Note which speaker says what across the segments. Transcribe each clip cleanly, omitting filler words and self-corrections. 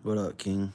Speaker 1: What up, King?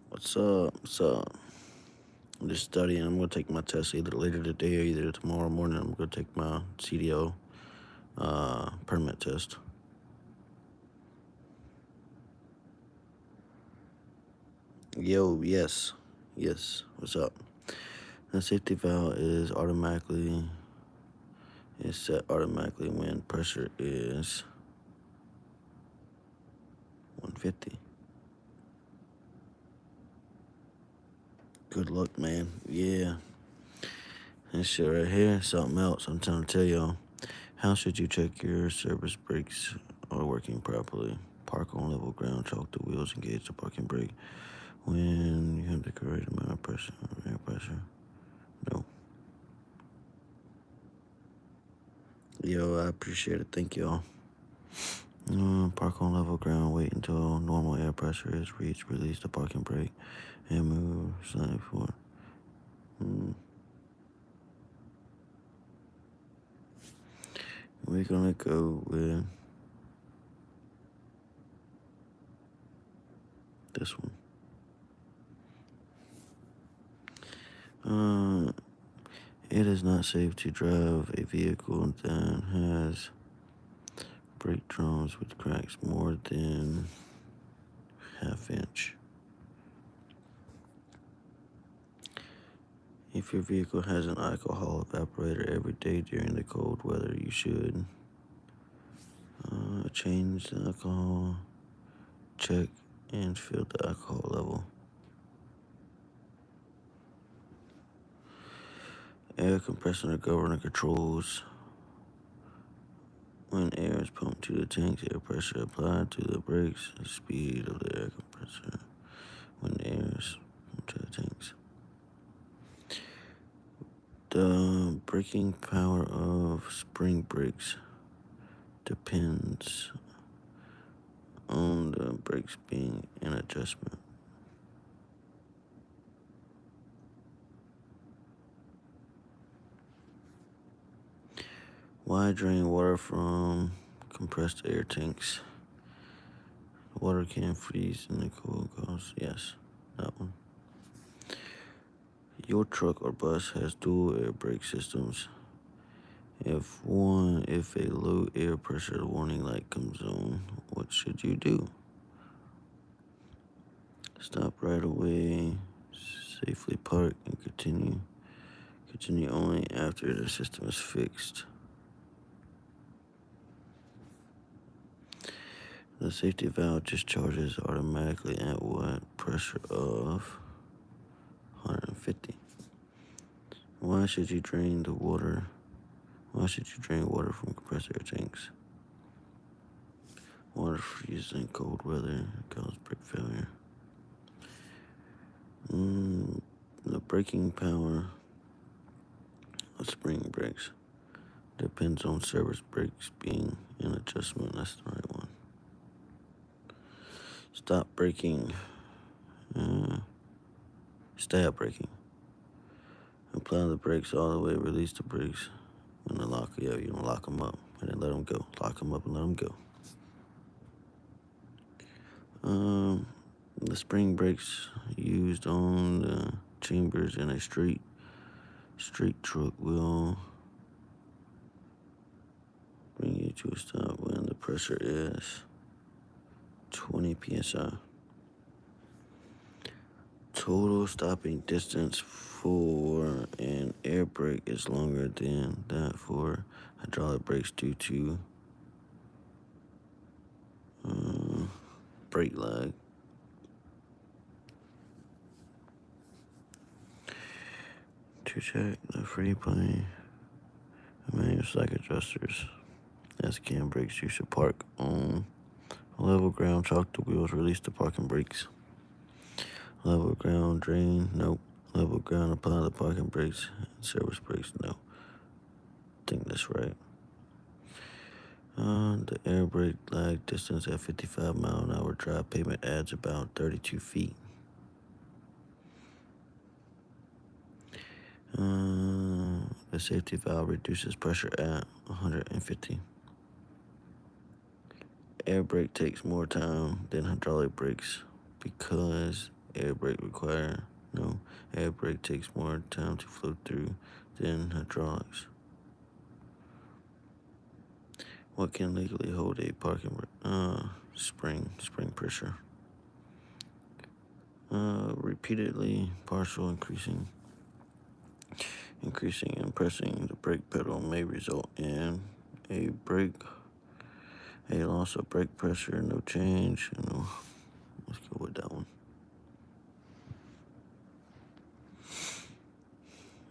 Speaker 1: What's up? What's up? I'm just studying. I'm gonna take my test either later today or either tomorrow morning. I'm gonna take my CDO permit test. Yo, yes, yes. What's up? The safety valve is set automatically when pressure is 150. Good luck, man. Yeah, this shit right here is something else. I'm trying to tell y'all. How should you check your service brakes are working properly? Park on level ground, chalk the wheels, engage the parking brake. When you have the correct amount of pressure, air pressure. No. Yo, I appreciate it. Thank y'all. Park on level ground. Wait until normal air pressure is reached. Release the parking brake and move slightly forward. We're gonna go with this one. It is not safe to drive a vehicle that has brake drums with cracks more than ½ inch. If your vehicle has an alcohol evaporator every day during the cold weather, you should change the alcohol, check, and fill the alcohol level. Air compressor governor controls when air is pumped to the tanks, air pressure applied to the brakes, the speed of the air compressor when the air is pumped to the tanks. The braking power of spring brakes depends on the brakes being an adjustment. Why drain water from compressed air tanks? Water can freeze in the cold cause. Yes, that one. Your truck or bus has dual air brake systems. If a low air pressure warning light comes on, what should you do? Stop right away. Safely park and continue. Continue only after the system is fixed. The safety valve discharges automatically at what? Pressure of 150. Why should you drain the water? Why should you drain water from compressor tanks? Water freezes in cold weather causes brake failure. The braking power of spring brakes depends on service brakes being in adjustment. That's the right one. Stop braking. Stab braking. Apply the brakes all the way. Release the brakes. When they lock you up, you don't lock them up and then let them go. Lock them up and let them go. The spring brakes used on the chambers in a street truck will bring you to a stop when the pressure is 20 psi. Total stopping distance for an air brake is longer than that for hydraulic brakes due to brake lag. To check the free plane, manual slack adjusters. As cam brakes, you should park on level ground, chalk the wheels, release the parking brakes. Level ground, drain, nope. Level ground, apply the parking brakes. Service brakes, no. I think that's right. The air brake lag distance at 55 mile an hour dry pavement adds about 32 feet. The safety valve reduces pressure at 150. Air brake takes more time than hydraulic brakes because air brake takes more time to flow through than hydraulics. What can legally hold a parking spring pressure? Repeatedly partial increasing and pressing the brake pedal may result in a loss of brake pressure, no change. Let's go with that one.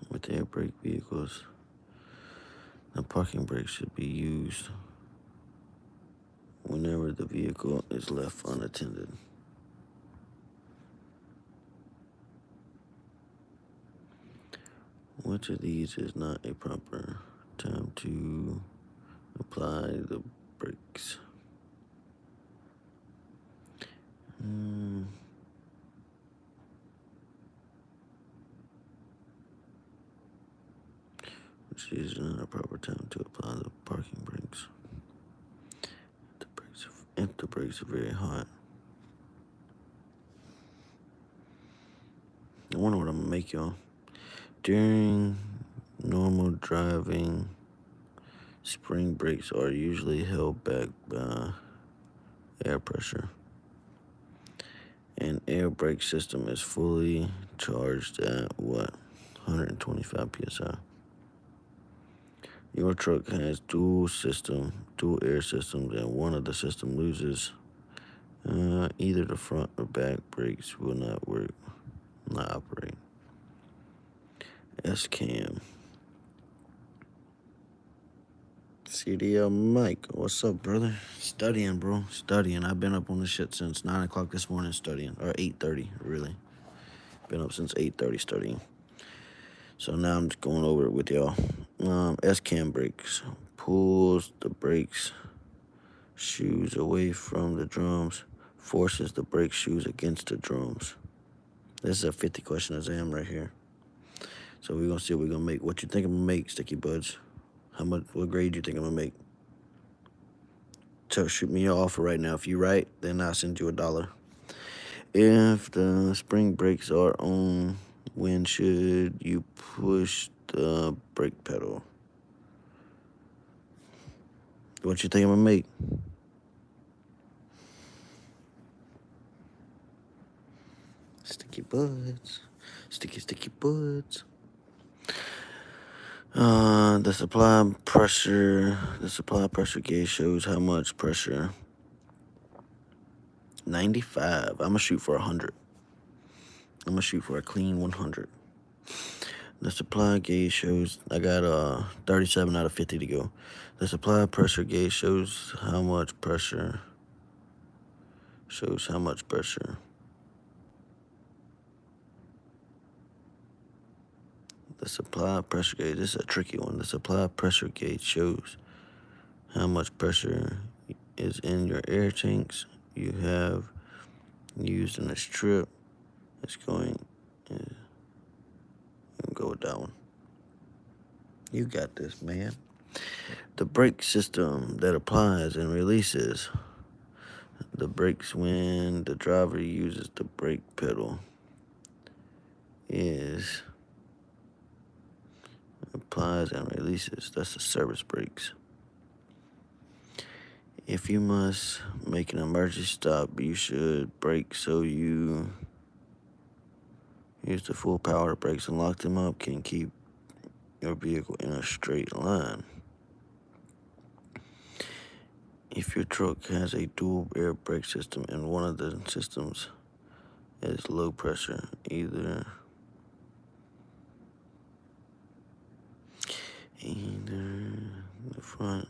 Speaker 1: With air brake vehicles, the parking brake should be used whenever the vehicle is left unattended. Which of these is not a proper time to apply the brakes? Which is not a proper time to apply the parking brakes? If the brakes are very hot. I wonder what I'm gonna make, y'all. During normal driving, spring brakes are usually held back by air pressure. An air brake system is fully charged at what? 125 psi. Your truck has dual air systems, and one of the system loses. Either the front or back brakes will not operate. S-Cam. CDL Mike, what's up, brother? Studying, bro. Studying. I've been up on this shit since 9 o'clock this morning studying. Or 8:30, really. Been up since 8:30 studying. So now I'm just going over it with y'all. S-Cam brakes. Pulls the brakes shoes away from the drums. Forces the brake shoes against the drums. This is a 50 question exam right here. So we're going to see what we're going to make. What you think I'm going to make, Sticky Buds? What grade you think I'm going to make? So shoot me your offer right now. If you're right, then I'll send you $1. If the spring brakes are on, when should you push the brake pedal? What you think I'm going to make? Sticky buds. Sticky buds. The supply pressure gauge shows how much pressure. 95. I'm gonna shoot for 100. I'm gonna shoot for a clean 100. The supply gauge shows I got 37 out of 50 to go. The supply pressure gauge shows how much pressure. The supply pressure gauge, this is a tricky one. The supply pressure gauge shows how much pressure is in your air tanks you have used in a strip. It's going to go with that one. You got this, man. The brake system that applies and releases the brakes when the driver uses the brake pedal is applies and releases. That's the service brakes. If you must make an emergency stop, you should brake so you use the full power of brakes and lock them up can keep your vehicle in a straight line. If your truck has a dual air brake system and one of the systems is low pressure, either the front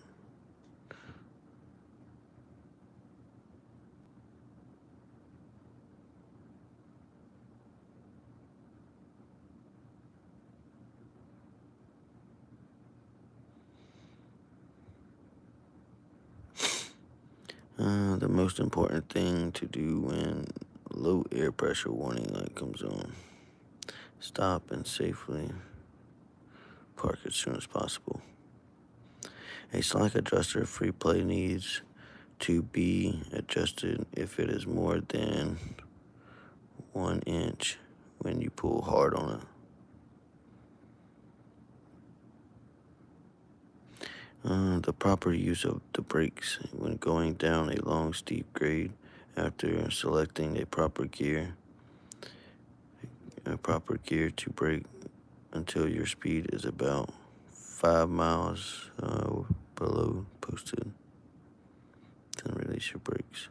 Speaker 1: the most important thing to do when low air pressure warning light comes on. Stop and safely park as soon as possible. A slack adjuster free play needs to be adjusted if it is more than 1 inch when you pull hard on it. The proper use of the brakes when going down a long steep grade after selecting a proper gear to brake until your speed is about 5 miles below posted. Then release your brakes.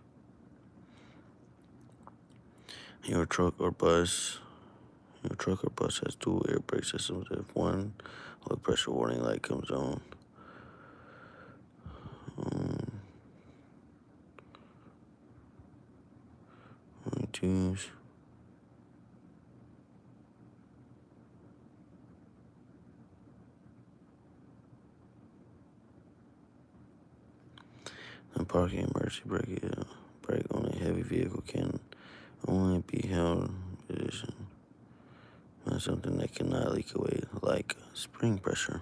Speaker 1: Your truck or bus has dual air brake systems. If one low pressure warning light comes on, choose. The parking emergency brake on a heavy vehicle can only be held in position by something that cannot leak away, like spring pressure.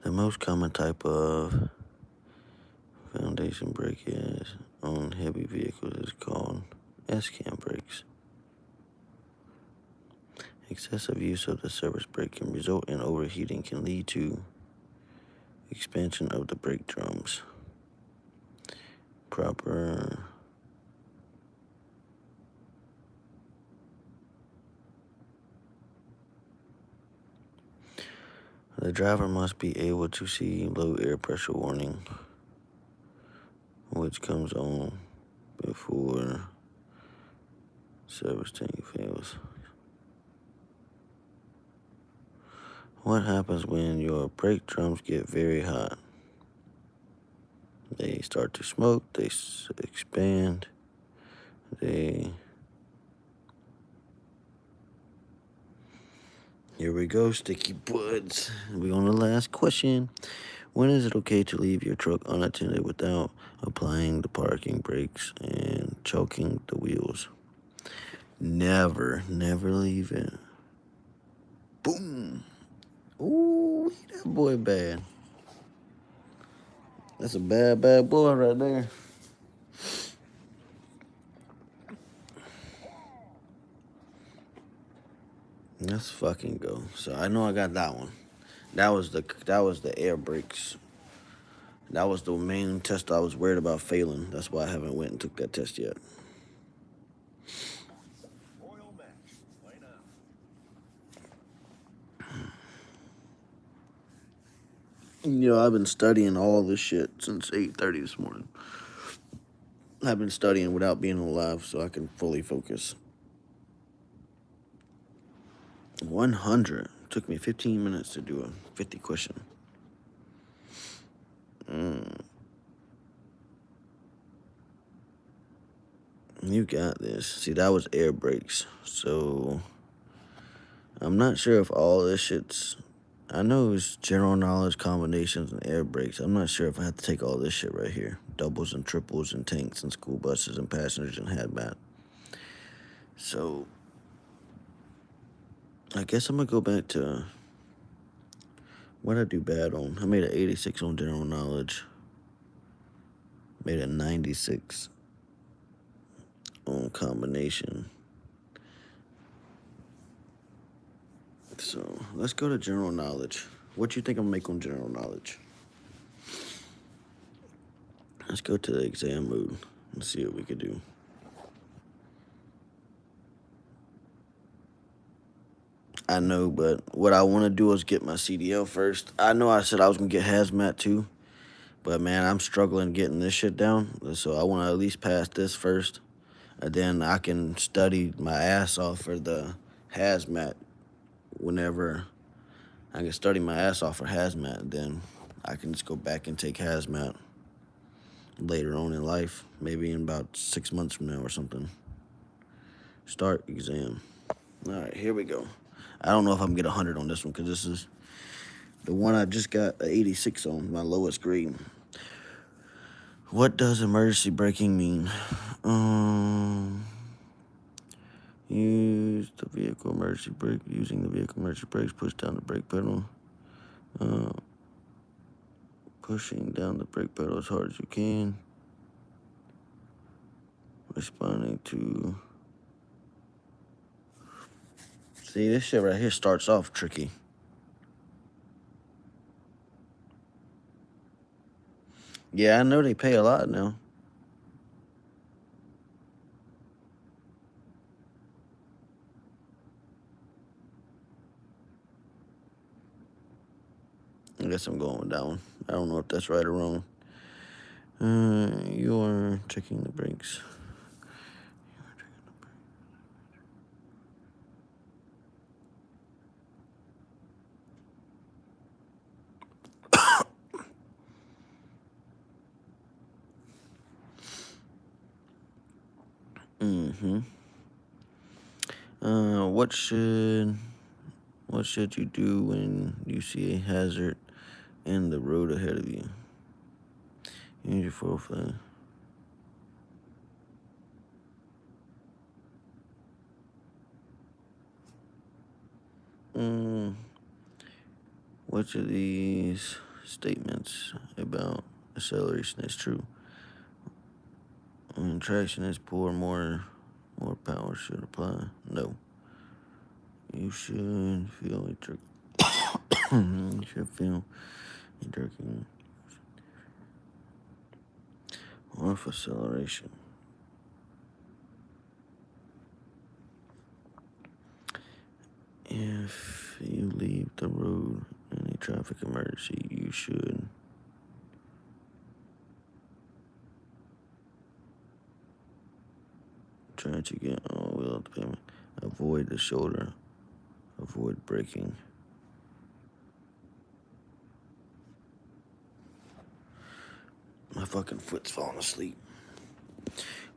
Speaker 1: The most common type of foundation brake is on heavy vehicles is called S-cam brakes. Excessive use of the service brake can result in overheating, can lead to expansion of the brake drums. The driver must be able to see low air pressure warning, which comes on before service tank fails. What happens when your brake drums get very hot? They start to smoke, they expand, Here we go, sticky buds. We're on the last question. When is it okay to leave your truck unattended without applying the parking brakes and choking the wheels? Never leave it. Boom. Ooh, that boy bad. That's a bad boy right there. Let's fucking go. So I know I got that one. That was the air brakes. That was the main test I was worried about failing. That's why I haven't went and took that test yet. I've been studying all this shit since 8:30 this morning. I've been studying without being alive so I can fully focus. 100. Took me 15 minutes to do a 50 question. You got this. See, that was air brakes. So, I'm not sure if all this shit's... I know it's general knowledge, combinations, and air brakes. I'm not sure if I have to take all this shit right here. Doubles and triples and tanks and school buses and passengers and hazmat. So, I guess I'm going to go back to... What did I do bad on? I made an 86 on general knowledge. Made a 96 on combination. So, let's go to general knowledge. What you think I'm going to make on general knowledge? Let's go to the exam mode and see what we could do. I know, but what I want to do is get my CDL first. I know I said I was going to get hazmat too, but man, I'm struggling getting this shit down. So I want to at least pass this first, and then I can study my ass off for the hazmat whenever I can study my ass off for hazmat. Then I can just go back and take hazmat later on in life, maybe in about 6 months from now or something. Start exam. All right, here we go. I don't know if I'm going to get 100 on this one because this is the one I just got an 86 on, my lowest grade. What does emergency braking mean? Use the vehicle emergency brake. Using the vehicle emergency brakes, push down the brake pedal. Pushing down the brake pedal as hard as you can. Responding to... See, this shit right here starts off tricky. Yeah, I know they pay a lot now. I guess I'm going with that one. I don't know if that's right or wrong. You are checking the brakes. What should you do when you see a hazard in the road ahead of you? Use your foreflag. Which of these statements about acceleration is true? When traction is poor, more power should apply. No. You should feel a jerk. You should feel a jerking off acceleration. If you leave the road in a traffic emergency, you should try to get all wheel up the pavement. Avoid the shoulder. Avoid braking. My fucking foot's falling asleep.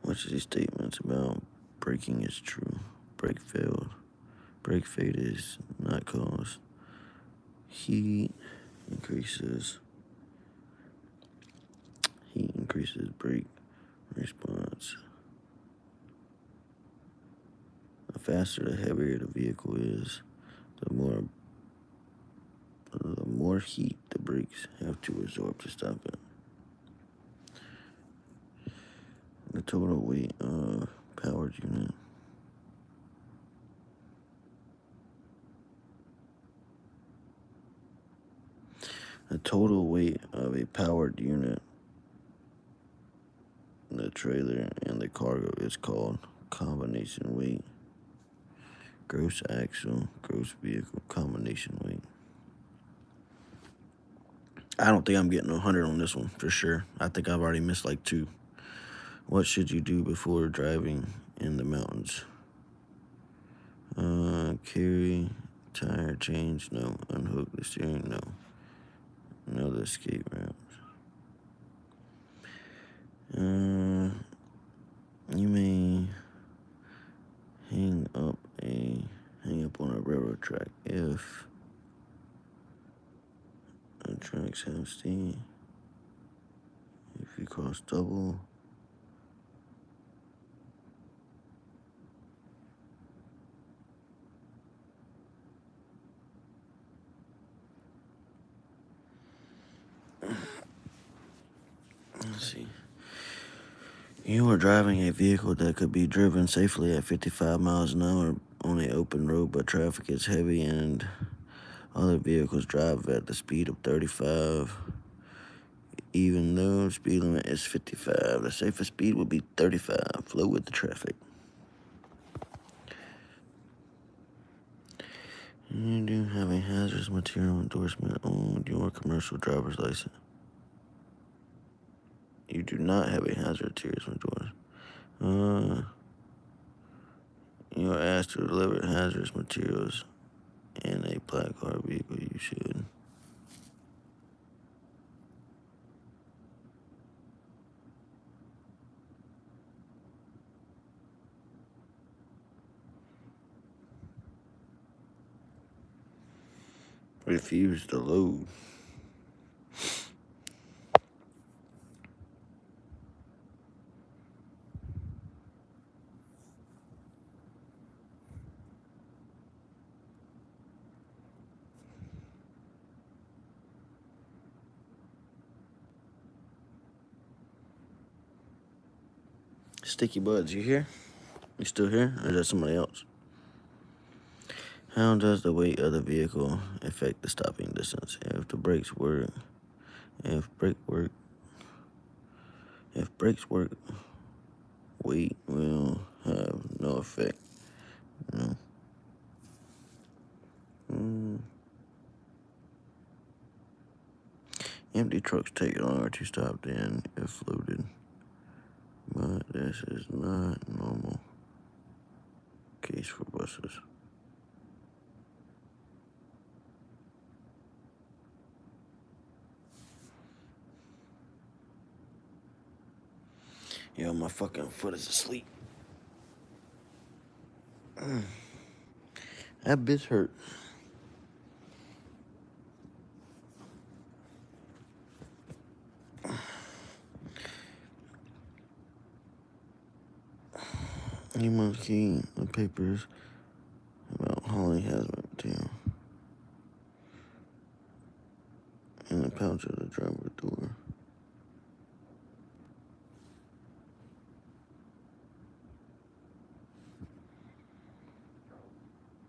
Speaker 1: Which of these statements about braking is true? Brake failed. Brake fade is not caused. Heat increases brake response. The faster, the heavier the vehicle is, the more heat the brakes have to absorb to stop it. The total weight of powered unit. The total weight of a powered unit, the trailer, and the cargo is called combination weight. Gross axle, gross vehicle combination weight. I don't think I'm getting 100 on this one for sure. I think I've already missed like 2. What should you do before driving in the mountains? Carry, tire change, no. Unhook the steering, no. No, the escape routes. You may hang up on a railroad track if the tracks have steam. If you cross double. Let's see. You are driving a vehicle that could be driven safely at 55 miles an hour on an open road, but traffic is heavy and other vehicles drive at the speed of 35. Even though the speed limit is 55, the safest speed would be 35. Flow with the traffic. You do have a hazardous material endorsement on your commercial driver's license. You do not have a hazardous materials endorsement. You are asked to deliver hazardous materials in a black car vehicle. You should. Refuse to load. Sticky Buds, you here? You still here? Or is that somebody else? How does the weight of the vehicle affect the stopping distance? If the brakes work, if brakes work, weight will have no effect. No. Empty trucks take longer to stop than if loaded, but this is not normal case for buses. Yo, my fucking foot is asleep. That bitch hurt. You must keep the papers about hauling hazmat material in the pouch of the driver's door.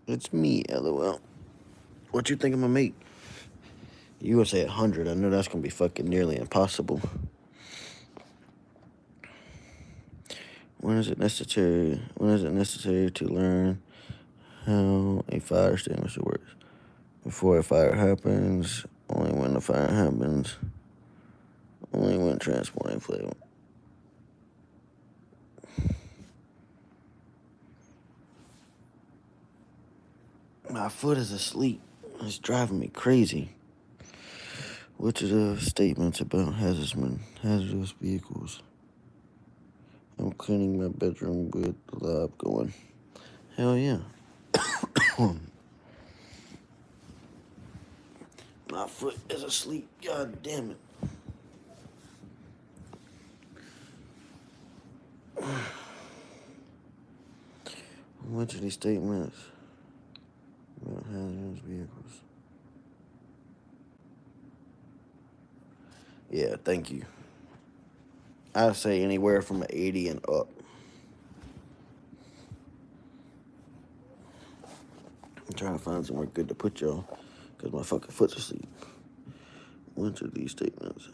Speaker 1: It's me, LOL. What you think I'm gonna make? You would say 100. I know that's gonna be fucking nearly impossible. When is it necessary to learn how a fire extinguisher works? Before a fire happens, only when the fire happens, only when transporting flammable. My foot is asleep. It's driving me crazy. Which of the statements about hazardous vehicles? I'm cleaning my bedroom with the lab going. Hell yeah. My foot is asleep. God damn it. Which of these statements about hazardous vehicles? Yeah, thank you. I'd say anywhere from an 80 and up. I'm trying to find somewhere good to put y'all, because my fucking foot's asleep. Which of these statements?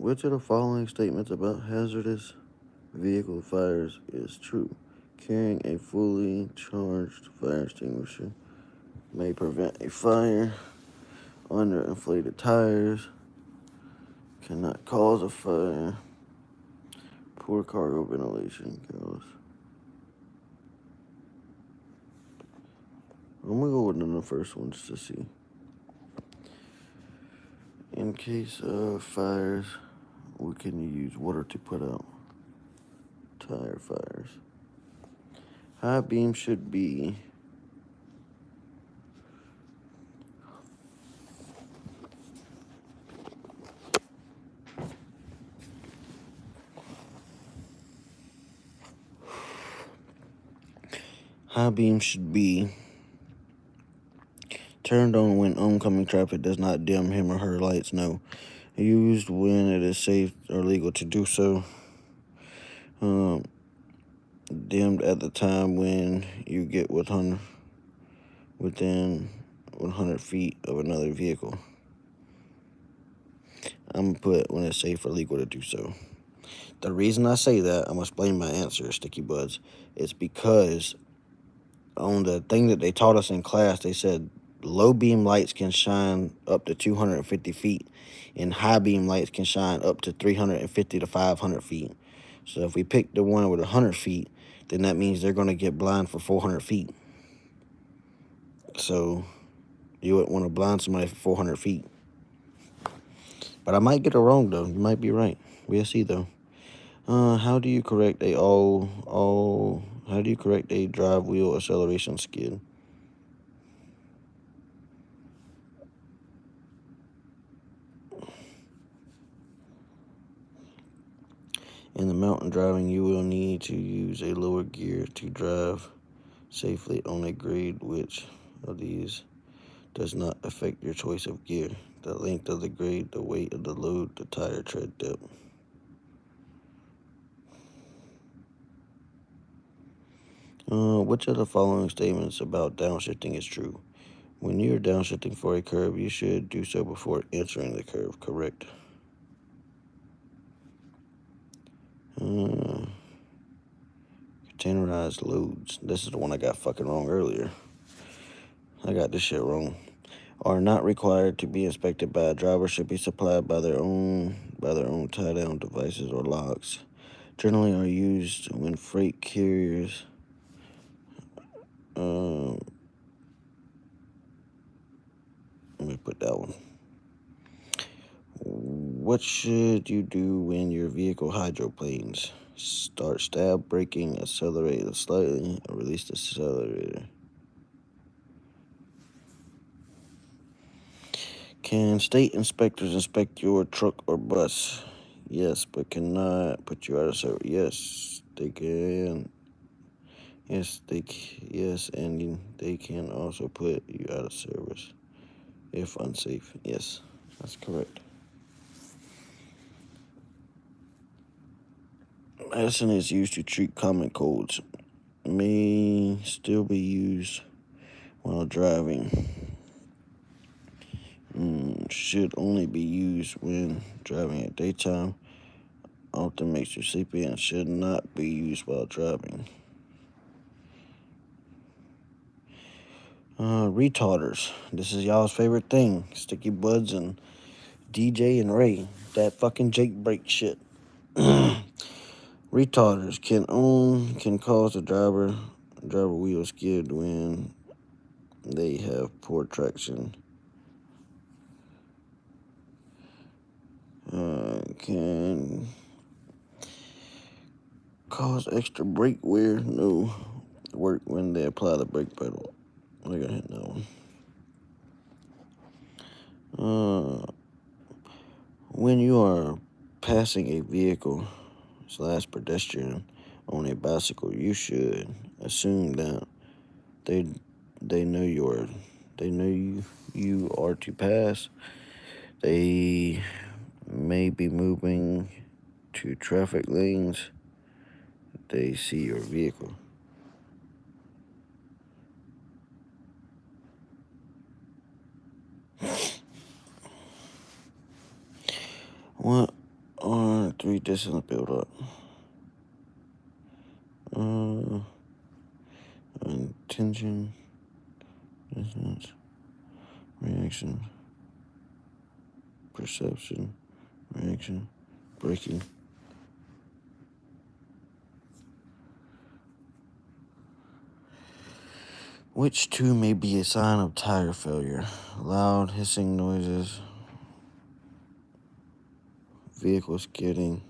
Speaker 1: Which of the following statements about hazardous vehicle fires is true? Carrying a fully charged fire extinguisher may prevent a fire. Underinflated tires cannot cause a fire. Poor cargo ventilation kills. I'm gonna go with the first one just to see. In case of fires, we can use water to put out tire fires. High beam should be turned on when oncoming traffic does not dim him or her lights. No. Used when it is safe or legal to do so. Dimmed at the time when you get within 100 feet of another vehicle. I'm going to put when it's safe or legal to do so. The reason I say that, I'm going to explain my answer, Sticky Buds. It's because on the thing that they taught us in class, they said low beam lights can shine up to 250 feet and high beam lights can shine up to 350 to 500 feet. So if we pick the one with 100 feet, then that means they're going to get blind for 400 feet. So you wouldn't want to blind somebody for 400 feet. But I might get it wrong, though. You might be right. We'll see, though. How do you correct a drive wheel acceleration skid? In the mountain driving, you will need to use a lower gear to drive safely on a grade. Which of these does not affect your choice of gear? The length of the grade, the weight of the load, the tire tread depth. Which of the following statements about downshifting is true? When you're downshifting for a curve, you should do so before entering the curve. Correct. Containerized loads. This is the one I got fucking wrong earlier. I got this shit wrong. Are not required to be inspected by a driver. Should be supplied by their own tie-down devices or locks. Generally are used when freight carriers let me put that one. What should you do when your vehicle hydroplanes? Start stab braking, accelerate slightly, or release the accelerator. Can state inspectors inspect your truck or bus? Yes, but cannot put you out of service. Yes, they can. Yes, and they can also put you out of service if unsafe. Yes, that's correct. Medicine is used to treat common colds. May still be used while driving. Should only be used when driving at daytime. Often makes you sleepy and should not be used while driving. Retarders. This is y'all's favorite thing. Sticky Buds and DJ and Ray. That fucking Jake break shit. Retarders can cause the driver wheel skid when they have poor traction. Can cause extra brake wear. No. Work when they apply the brake pedal. I gotta hit that one. When you are passing a vehicle / pedestrian on a bicycle, you should assume that they know you are to pass. They may be moving to traffic lanes. They see your vehicle. distance build up. Intention, distance, reaction, perception, reaction, braking. Which two may be a sign of tire failure? Loud hissing noises, vehicle skidding,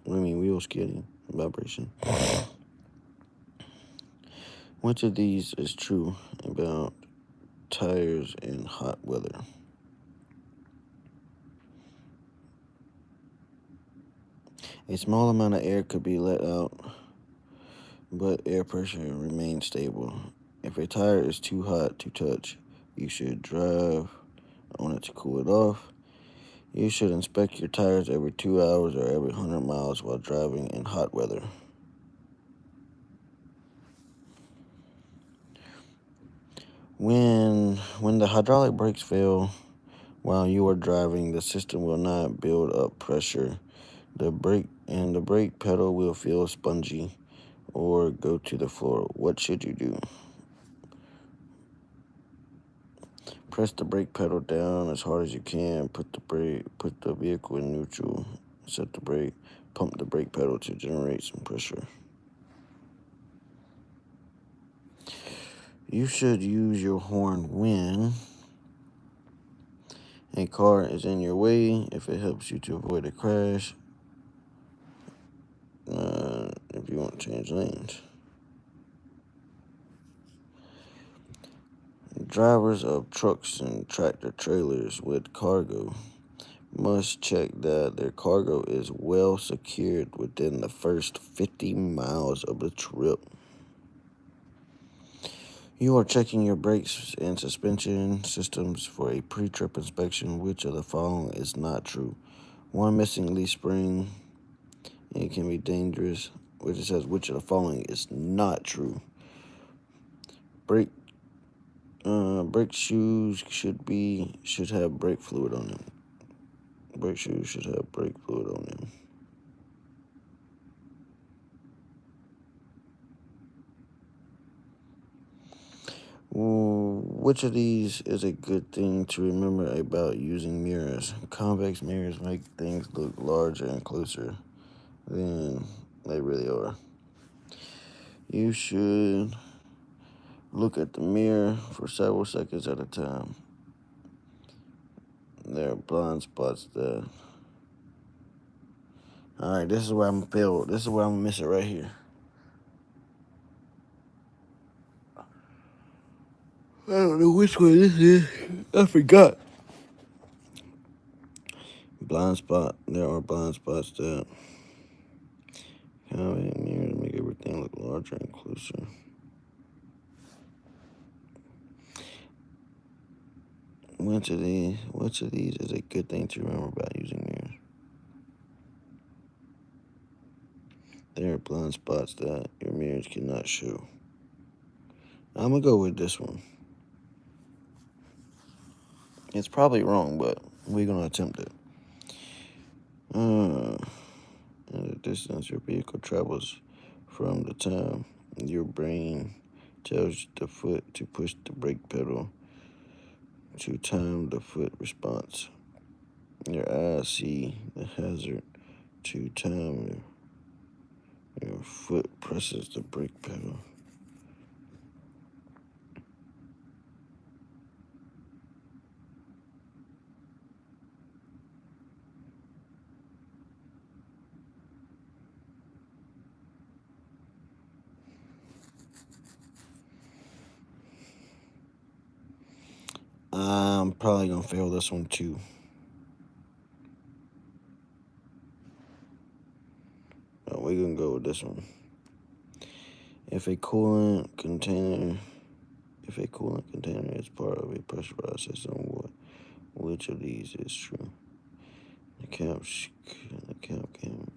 Speaker 1: wheel skidding, vibration. Which of these is true about tires in hot weather? A small amount of air could be let out, but air pressure remains stable. If a tire is too hot to touch, you should drive on it to cool it off. You should inspect your tires every 2 hours or every 100 miles while driving in hot weather. When the hydraulic brakes fail while you are driving, the system will not build up pressure. The brake pedal will feel spongy or go to the floor. What should you do? Press the brake pedal down as hard as you can. Put the vehicle in neutral. Set the brake. Pump the brake pedal to generate some pressure. You should use your horn when a car is in your way, if it helps you to avoid a crash, if you want to change lanes. Drivers of trucks and tractor trailers with cargo must check that their cargo is well secured within the first 50 miles of the trip. You are checking your brakes and suspension systems for a pre-trip inspection. Which of the following is not true? One, missing leaf spring. It can be dangerous. Which it says which of the following is not true? Brake shoes should have brake fluid on them. Brake shoes should have brake fluid on them. Which of these is a good thing to remember about using mirrors? Convex mirrors make things look larger and closer than they really are. You should look at the mirror for several seconds at a time. There are blind spots there. Alright, this is where I'm failed. This is where I'm gonna miss it right here. I don't know which one this is. I forgot. Blind spot. There are blind spots that have a mirror to make everything look larger and closer. Which of these is a good thing to remember about using mirrors? There are blind spots that your mirrors cannot show. I'm gonna go with this one. It's probably wrong, but we're gonna attempt it. And the distance your vehicle travels from the time your brain tells the foot to push the brake pedal to time the foot response. Your eyes see the hazard to time your foot presses the brake pedal. I'm probably gonna fail this one too. But we're gonna go with this one. If a coolant container is part of a pressurized system, which of these is true? The cap can.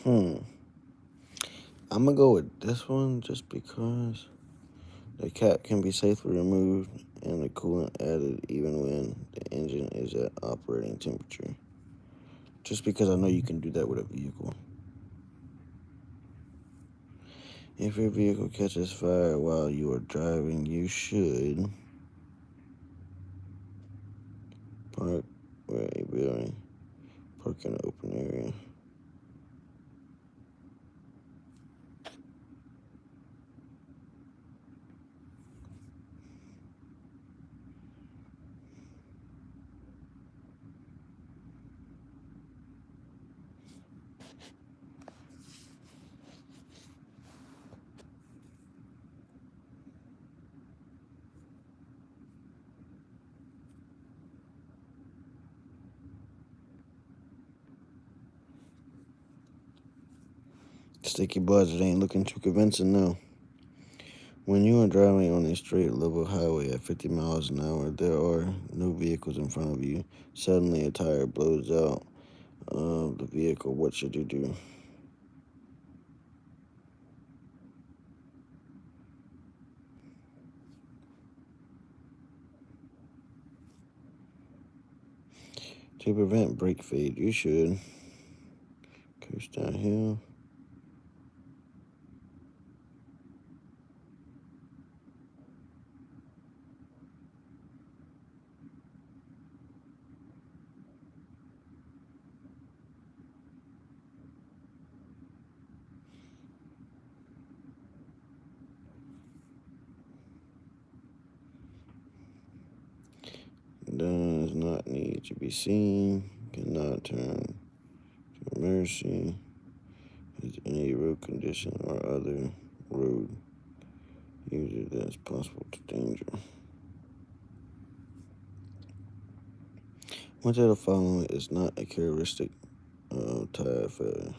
Speaker 1: I'm gonna go with this one just because the cap can be safely removed and the coolant added even when the engine is at operating temperature. Just because I know you can do that with a vehicle. If your vehicle catches fire while you are driving, you should park where a building, park in an open area. Sticky budget ain't looking too convincing now. When you are driving on a straight level highway at 50 miles an hour, there are no vehicles in front of you. Suddenly a tire blows out of the vehicle. What should you do? To prevent brake fade, you should coast downhill. Does not need to be seen. Cannot turn to mercy. Is any road condition or other road user that's possible to danger. Which of the following is not a characteristic of tire failure?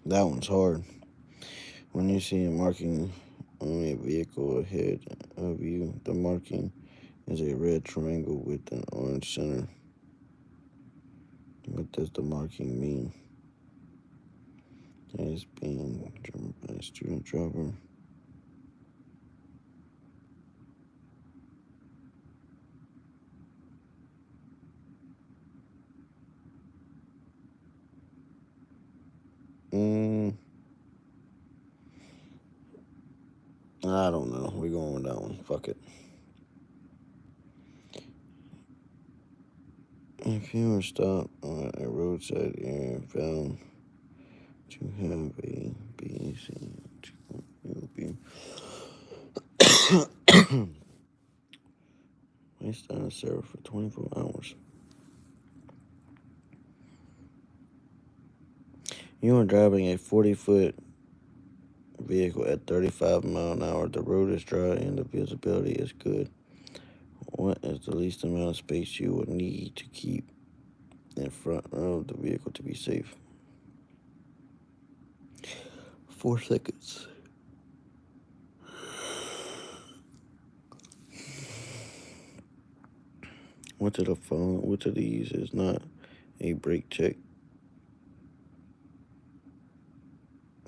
Speaker 1: That one's hard. When you see a marking on a vehicle ahead of you, the marking is a red triangle with an orange center. What does the marking mean? That is being driven by a student driver. I don't know. We're going with that one. Fuck it. If you were stopped on a roadside area and found to have a BAC, you'll be placed on a server for 24 hours. You are driving a 40-foot vehicle at 35 miles an hour. The road is dry and the visibility is good. What is the least amount of space you would need to keep in front of the vehicle to be safe? 4 seconds. Which of these is not a brake check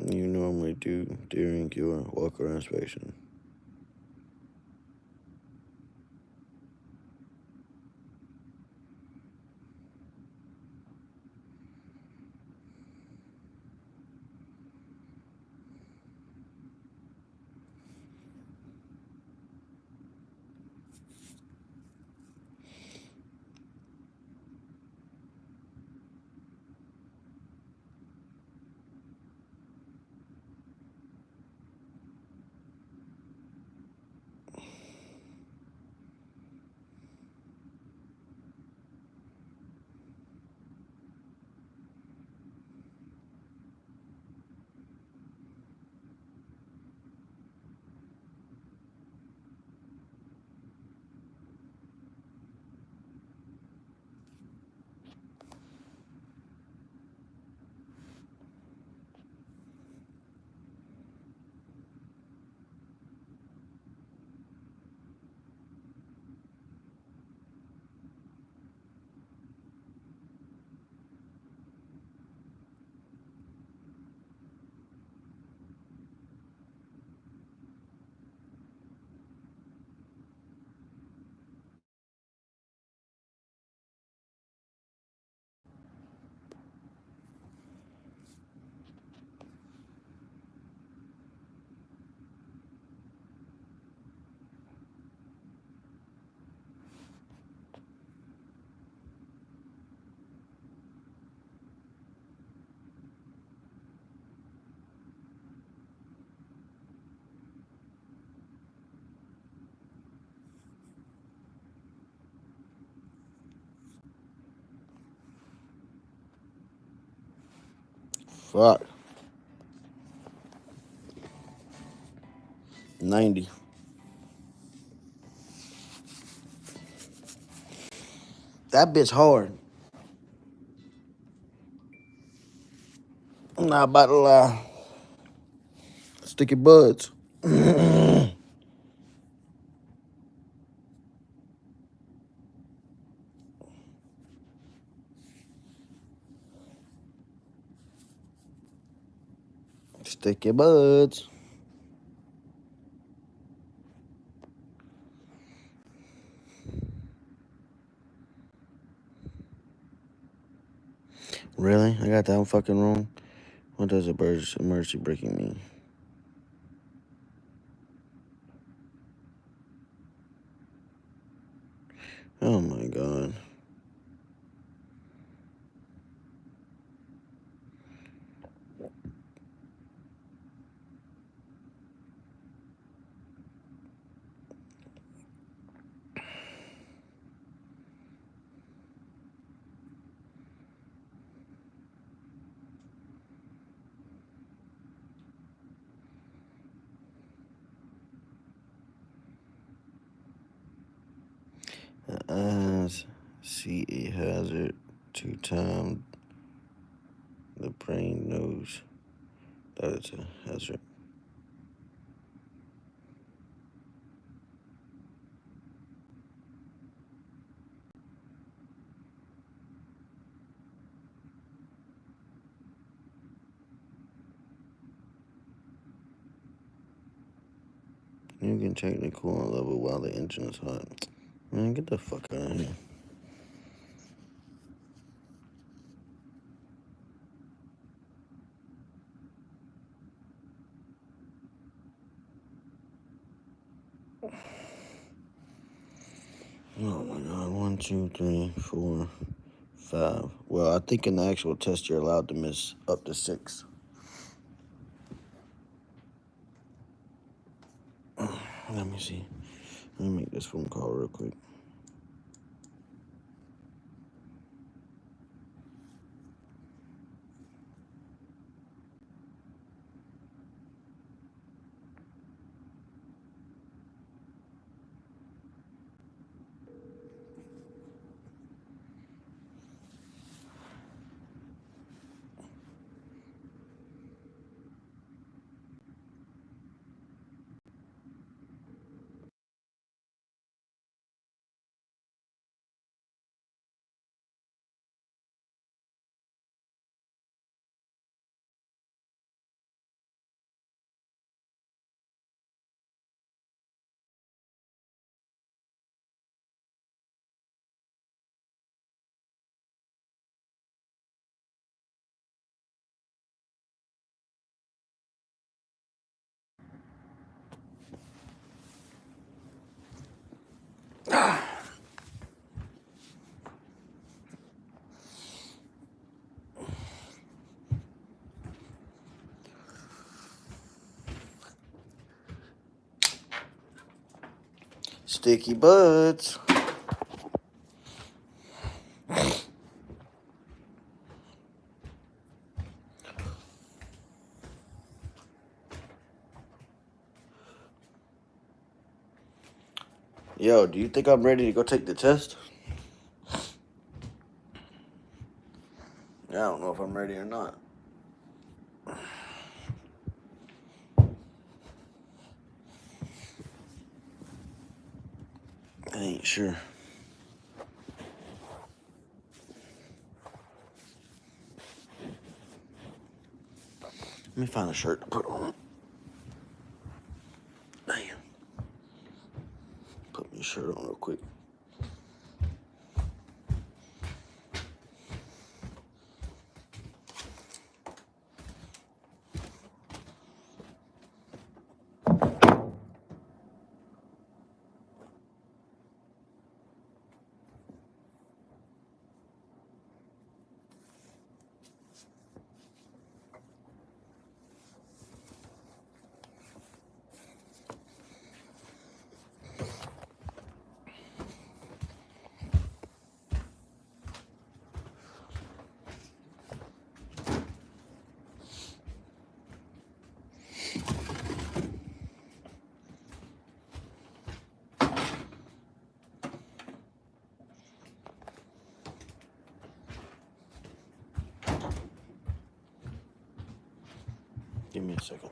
Speaker 1: you normally do during your walk-around inspection? Fuck. 90. That bitch hard. I'm not about to lie. Sticky buds. Sticky buds. Really? I got that one fucking wrong? What does emergency braking mean? Oh my god. Eyes see a hazard 2 times the brain knows that it's a hazard. You can check the coolant level while the engine is hot. Man, get the fuck out of here. Oh my god. 1, 2, 3, 4, 5. Well, I think in the actual test you're allowed to miss up to 6. Let me see. Let me make this phone call real quick. Sticky buds. Yo, do you think I'm ready to go take the test? Yeah, I don't know if I'm ready or not. I ain't sure. Let me find a shirt to put on. Damn. Put me a shirt on real quick. Give me a second.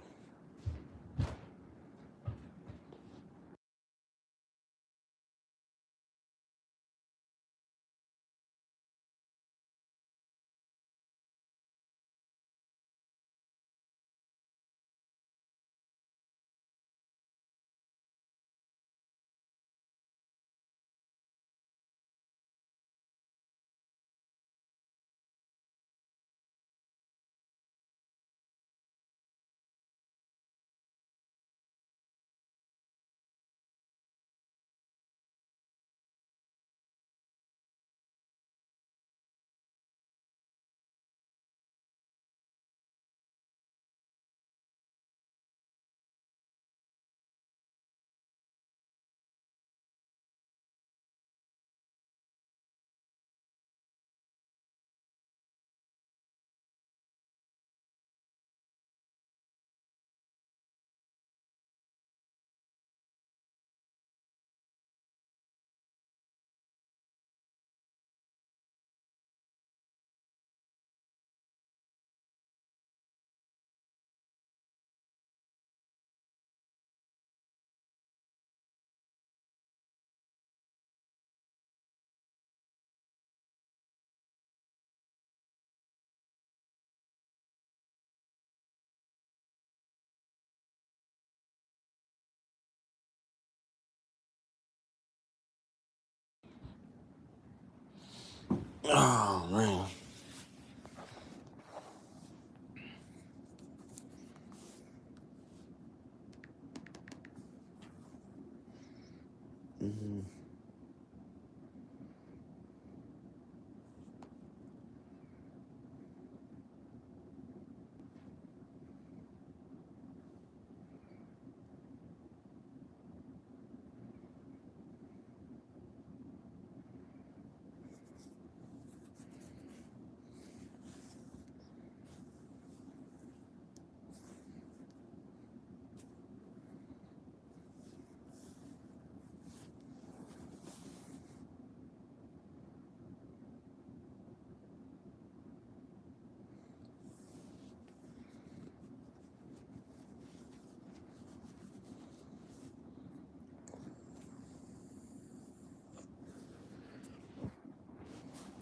Speaker 1: Oh, man.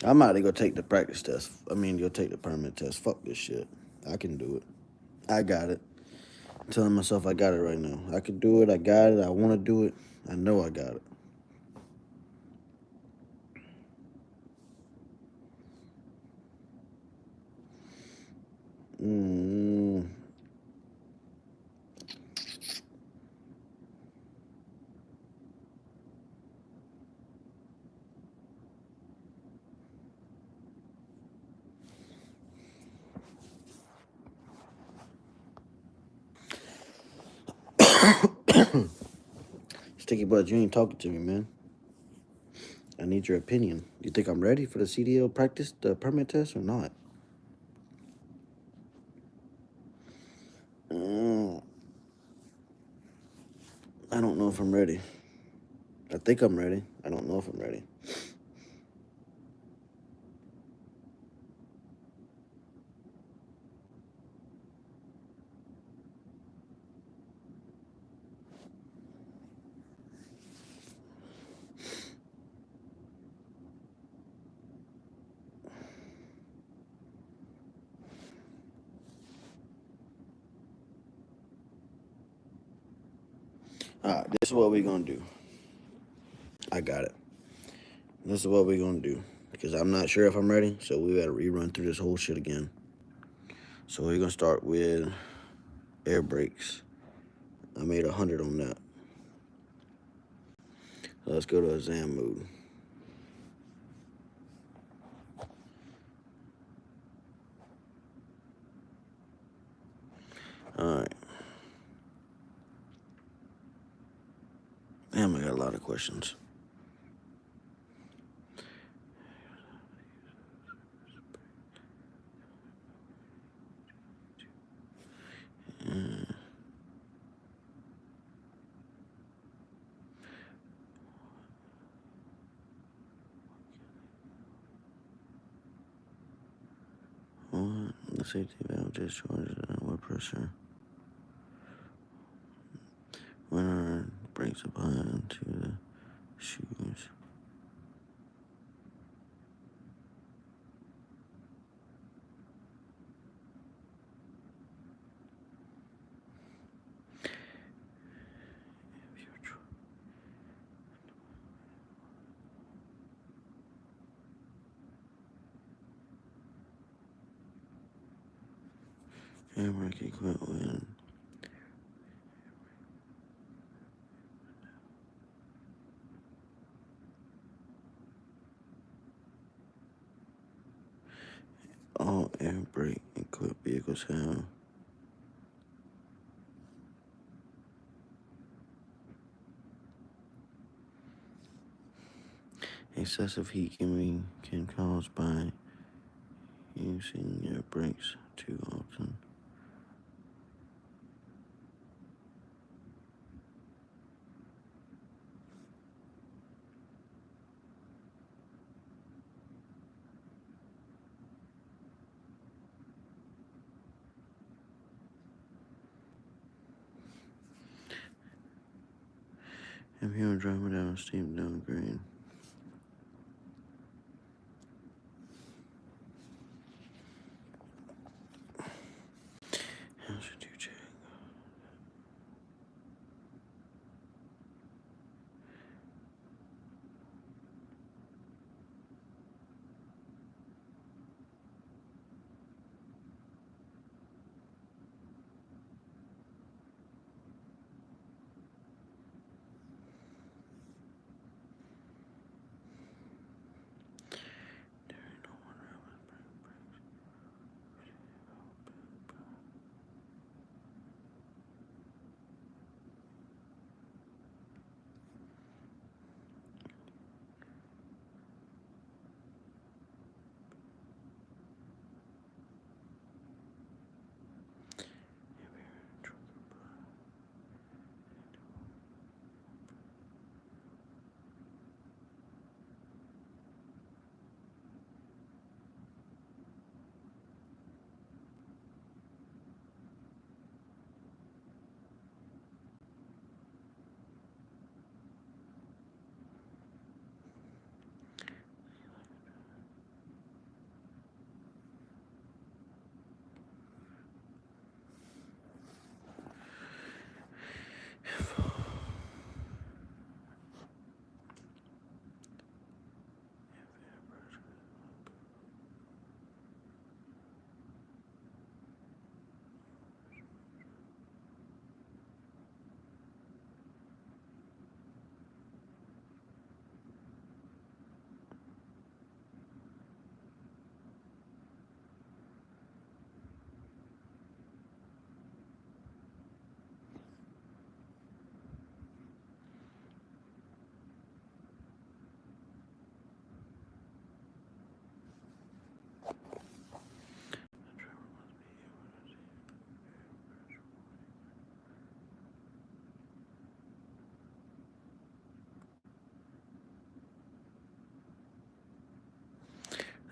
Speaker 1: I'm about to go take the practice test. I mean, go take the permit test. Fuck this shit. I can do it. I got it. I'm telling myself I got it right now. I can do it. I got it. I want to do it. I know I got it. Mm. Sticky Buds, you ain't talking to me, man. I need your opinion. You think I'm ready for the CDL practice, the permit test, or not? Mm. I don't know if I'm ready. I think I'm ready. I don't know if I'm ready. All right, this is what we're going to do. I got it. This is what we're going to do. Because I'm not sure if I'm ready, so we got to rerun through this whole shit again. So we're going to start with air brakes. I made 100 on that. So let's go to exam mode. All right. Damn, I got a lot of questions. What? The safety valve discharges at what pressure? fluids applied into the shoes. Handbrake equipped with all air brake equipped vehicles have excessive heat can cause by using your brakes too often. If you are driving down a steep downgrade, how should you check?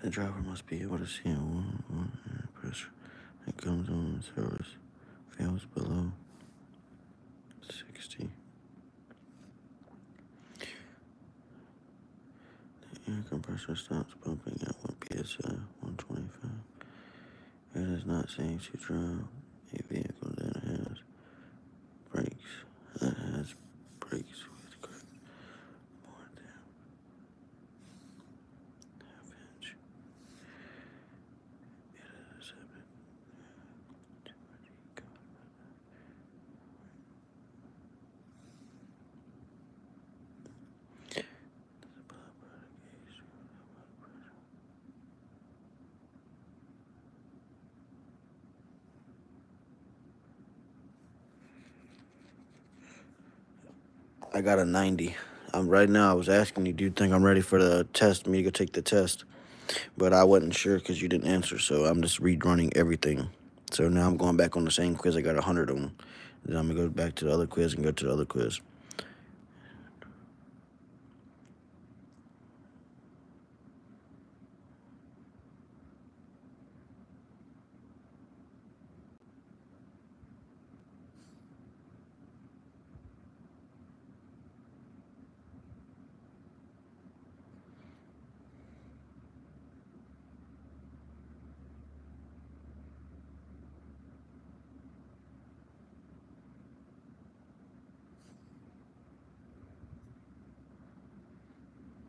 Speaker 1: The driver must be able to see one air pressure that comes on the service fails below 60. The air compressor stops pumping at 1 psi, 125. It is not safe to drive a vehicle that has brakes with grip more than half inch. It is accepted to I got a 90. Right now. I was asking you, do you think I'm ready for the test? Me to go take the test, but I wasn't sure because you didn't answer. So I'm just rerunning everything. So now I'm going back on the same quiz. I got 100 of them. Then I'm gonna go back to the other quiz and go to the other quiz.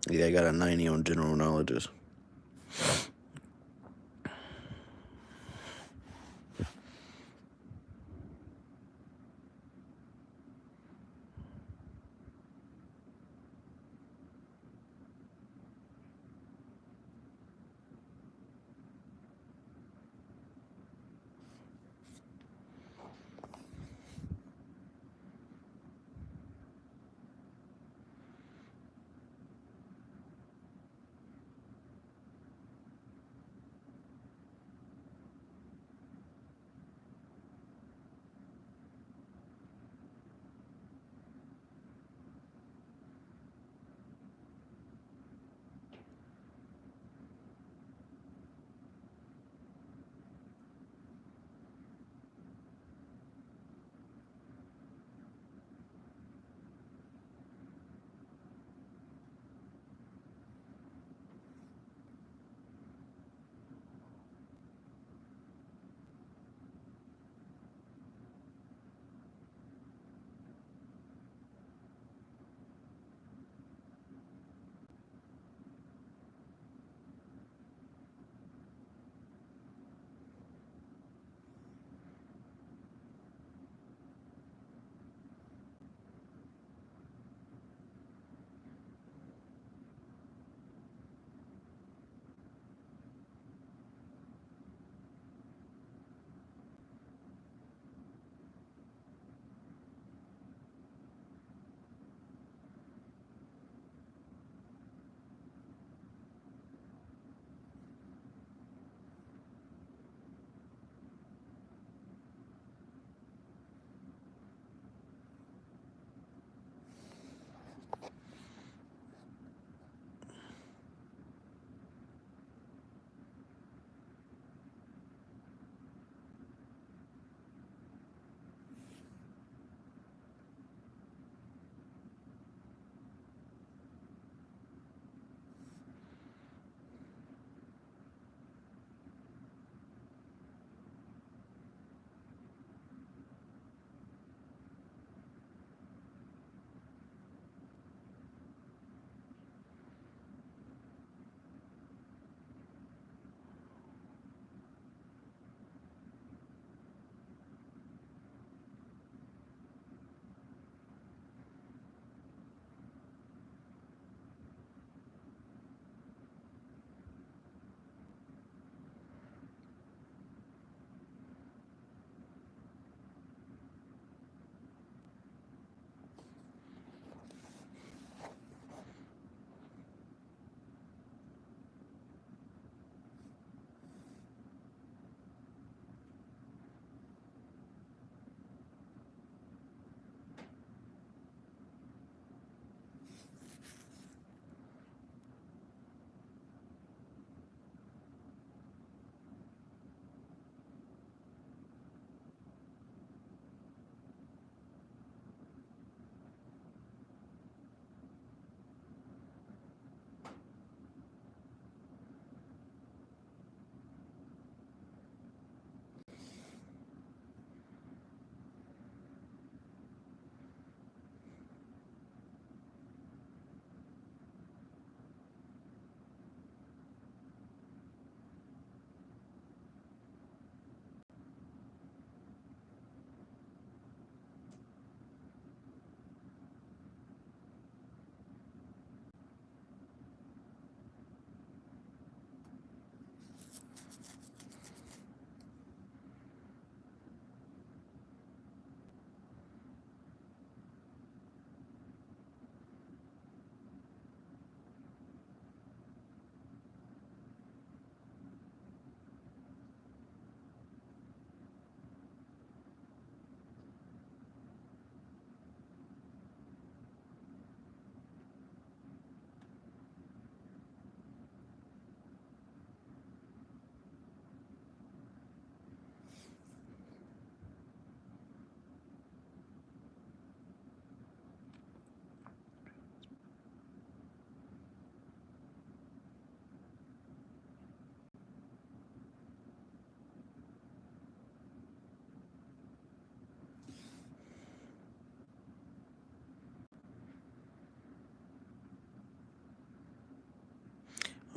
Speaker 1: Yeah, I got a 90 on general knowledge.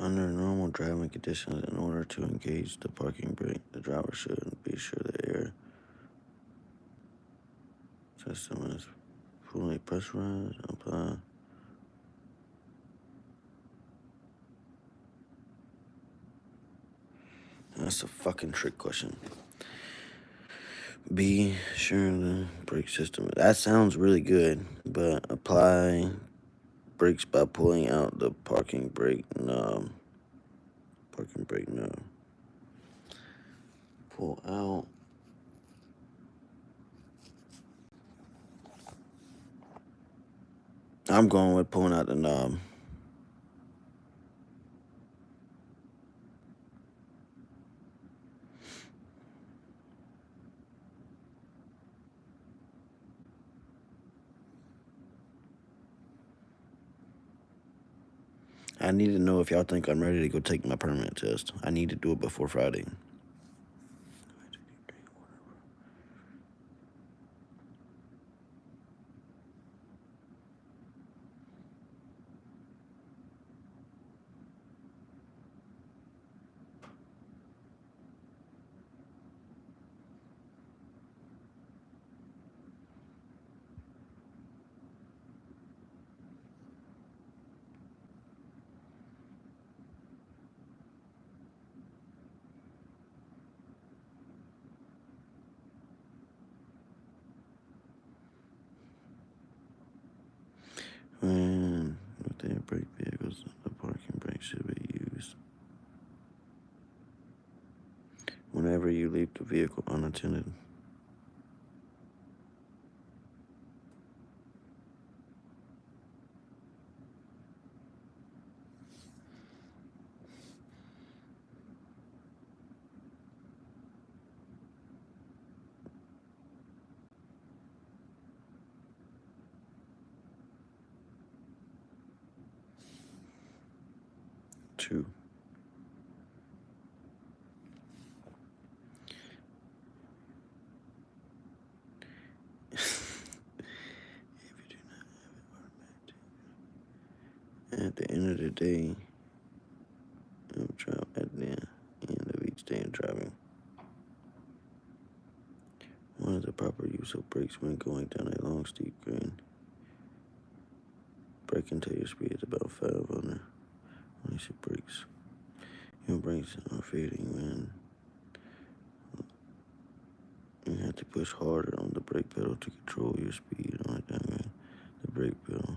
Speaker 1: Under normal driving conditions, in order to engage the parking brake, the driver should be sure the air system is fully pressurized. Apply. That's a fucking trick question. Be sure the brake system. That sounds really good, but apply brakes by pulling out the parking brake knob. Parking brake knob. Pull out. I'm going with pulling out the knob. I need to know if y'all think I'm ready to go take my permit test. I need to do it before Friday. When with their brake vehicles, the parking brake should be used. Whenever you leave the vehicle unattended. Two. At the end of the day, at the end of each day of driving, one is the proper use of brakes when going down a long, steep grade. Brake until your speed is about 5 under. When you see brakes, your brakes are fading when you have to push harder on the brake pedal to control your speed on it down the brake pedal.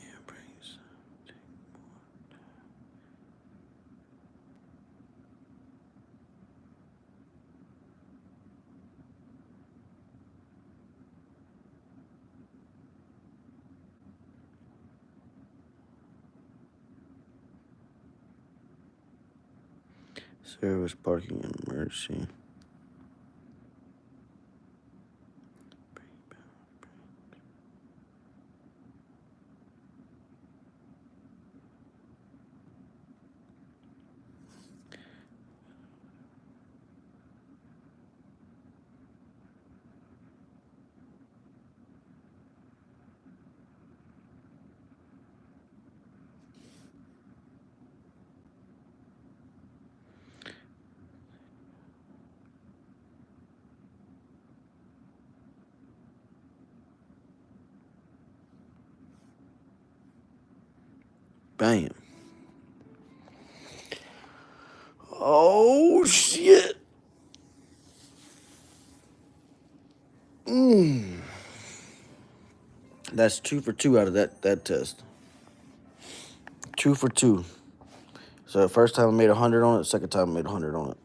Speaker 1: Air brakes take more time. Service parking and emergency. Bam. Oh, shit. That's 2 for 2 out of that test. 2 for 2. So the first time I made 100 on it, second time I made 100 on it.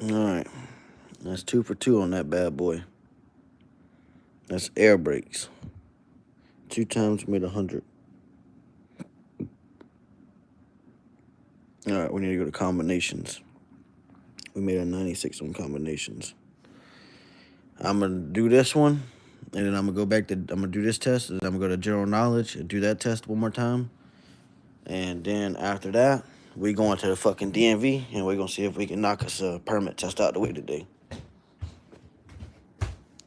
Speaker 1: All right. That's 2 for 2 on that bad boy. That's air brakes. 2 times made 100. All right, we need to go to combinations. We made a 96 on combinations. I'm gonna do this one, and then I'm gonna go back to. I'm gonna do this test, and then I'm gonna go to general knowledge and do that test one more time, and then after that, we going to the fucking DMV, and we're gonna see if we can knock us a permit test out the way today.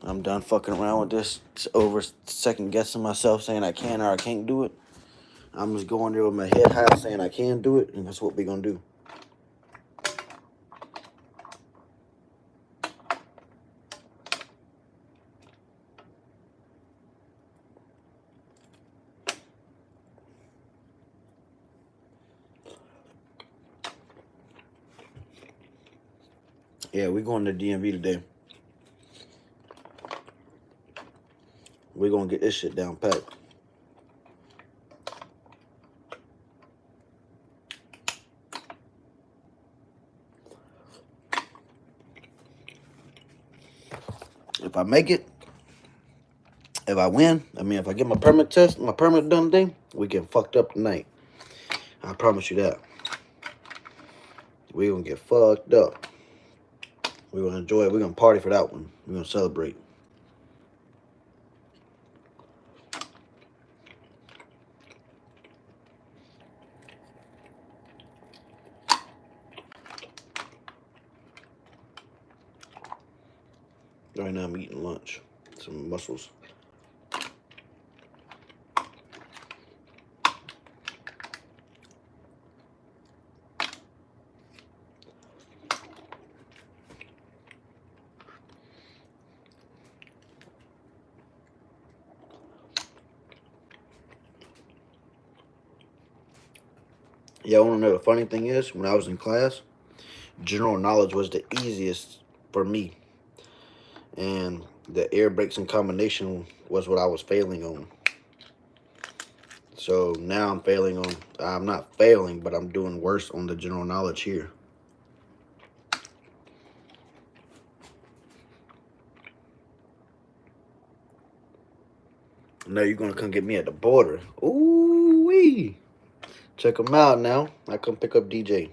Speaker 1: I'm done fucking around with this, over second guessing myself, saying I can or I can't do it. I'm just going there with my head high, saying I can do it, and that's what we're gonna do. Yeah, we going to DMV today. We're gonna get this shit down pat. If I make it, if I win, if I get my permit test, my permit done today, we get fucked up tonight. I promise you that. We're gonna get fucked up. We're gonna enjoy it. We're gonna party for that one. We're gonna celebrate. Right now I'm eating lunch. Some mussels. Yeah, I wanna know the funny thing is, when I was in class, general knowledge was the easiest for me. And the air brakes and combination was what I was failing on. So now I'm failing on, I'm not failing, but I'm doing worse on the general knowledge here. Now you're gonna come get me at the border. Ooh wee. Check them out now. I come pick up DJ.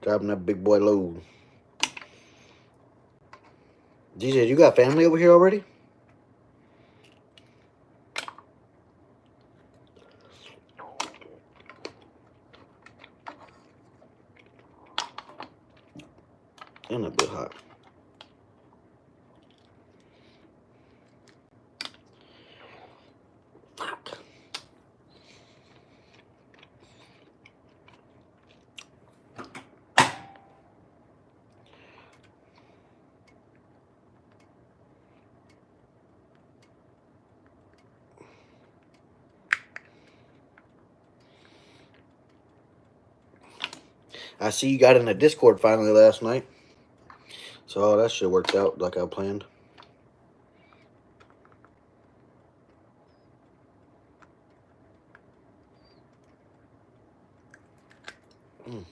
Speaker 1: Driving that big boy load. DJ, you got family over here already? And a bit hot. Fuck. I see you got in the Discord finally last night. So all that shit worked out like I planned. Ooh.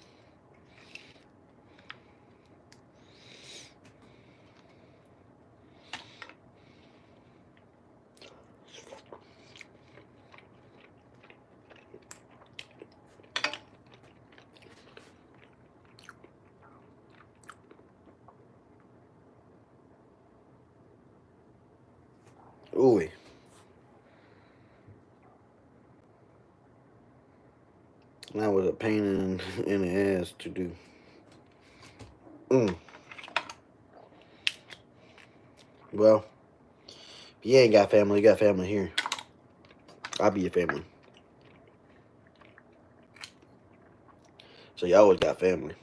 Speaker 1: That was a pain in the ass to do. Well, if you ain't got family, you got family here. I'll be your family. So you always got family.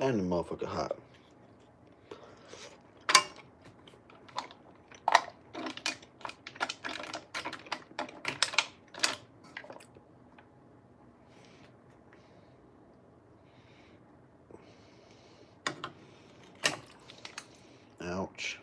Speaker 1: And the motherfucker hot. Ouch.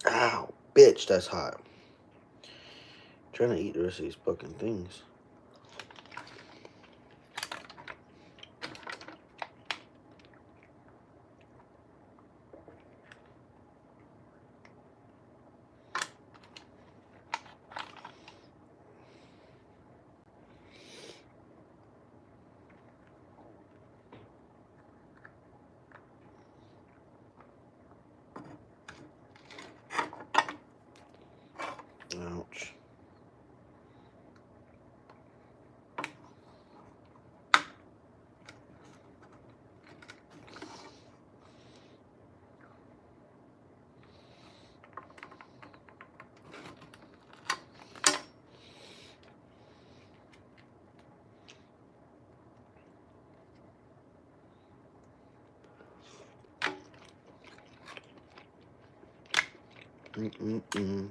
Speaker 1: Ow, bitch, that's hot. I'm trying to eat the rest of these fucking things. Ouch. Mm-mm-mm.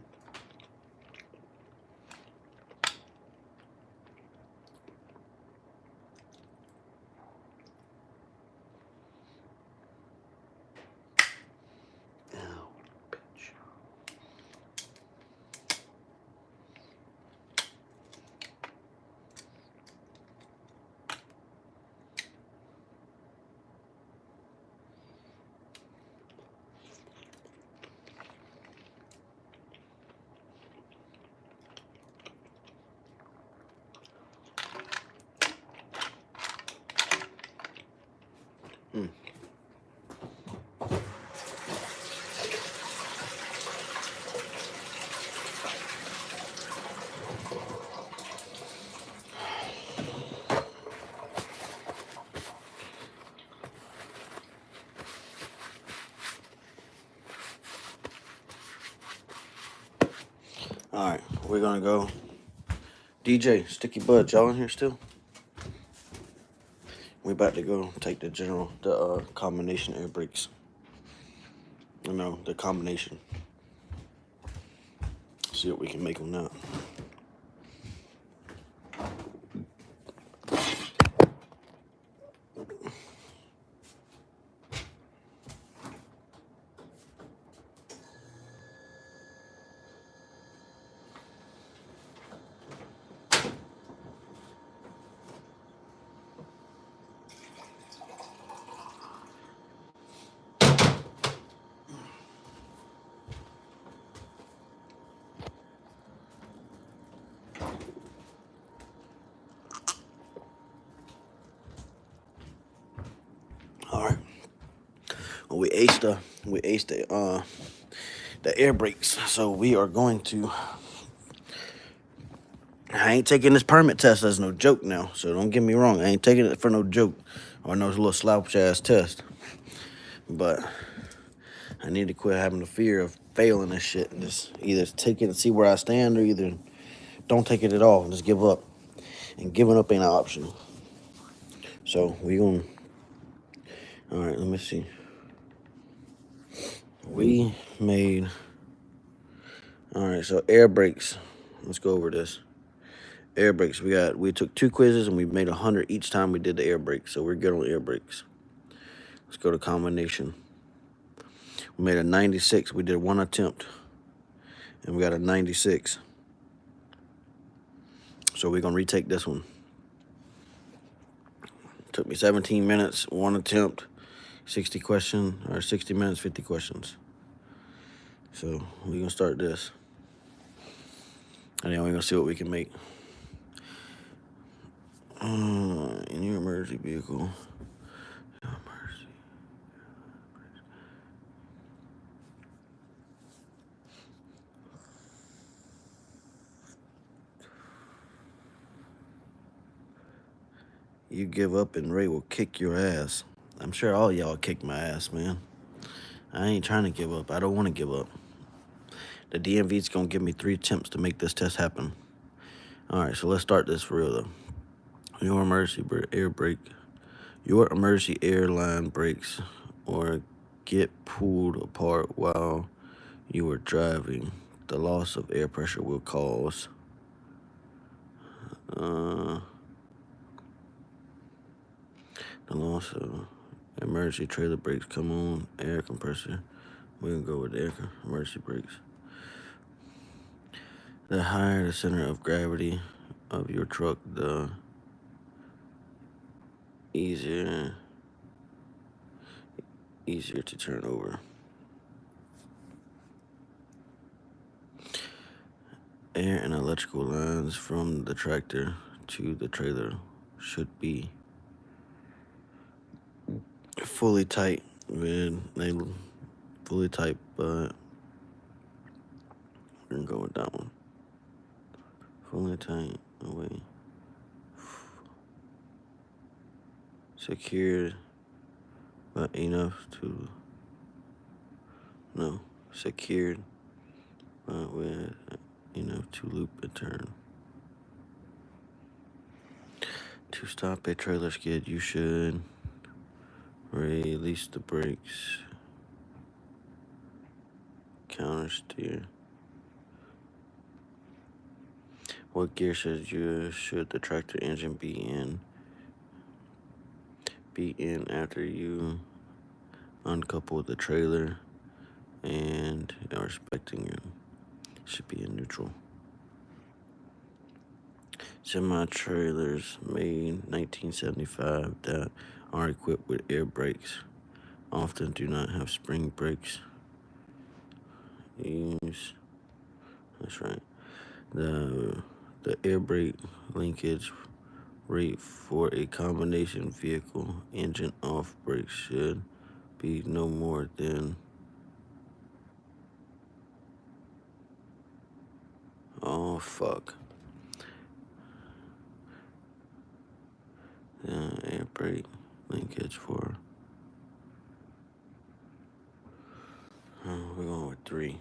Speaker 1: Ow, bitch. Mm. All right, we're gonna go. DJ, Sticky Bud, y'all in here still? We about to go take the combination air brakes. You know, the combination. See what we can make them now. All right. Well, we aced the air brakes, so we are going to. I ain't taking this permit test as no joke now, so don't get me wrong. I ain't taking it for no joke or no little slouch ass test. But I need to quit having the fear of failing this shit and just either take it and see where I stand, or either don't take it at all and just give up. And giving up ain't an option. So we gonna. All right, let me see. We made. All right, so air brakes. Let's go over this. Air brakes. We took 2 quizzes and we made 100 each time we did the air brakes. So we're good on air brakes. Let's go to combination. We made a 96. We did 1 attempt. And we got a 96. So we're gonna retake this one. Took me 17 minutes, 1 attempt, 60 question or 60 minutes, 50 questions. So we're gonna start this. And then we're gonna see what we can make. In your emergency vehicle. You give up and Ray will kick your ass. I'm sure all y'all kick my ass, man. I ain't trying to give up. I don't want to give up. The DMV's gonna give me 3 attempts to make this test happen. Alright, so let's start this for real though. Your emergency air brake. Your emergency airline brakes or get pulled apart while you are driving. The loss of air pressure will cause the loss of emergency trailer brakes. Come on, air compressor. We're gonna go with air emergency brakes. The higher the center of gravity of your truck, the easier to turn over. Air and electrical lines from the tractor to the trailer should be fully tight fully tight, but we're gonna go with that one. Fully tight away. Secured, but secured, but with enough to loop and turn. To stop a trailer skid, you should release the brakes, counter steer. What gear should the tractor engine be in? After you uncouple the trailer and are expecting you should be in neutral. Semi-trailers made 1975 that are equipped with air brakes often do not have spring brakes. That's right. The air brake linkage rate for a combination vehicle engine off brake should be no more than air brake linkage for we're going with 3.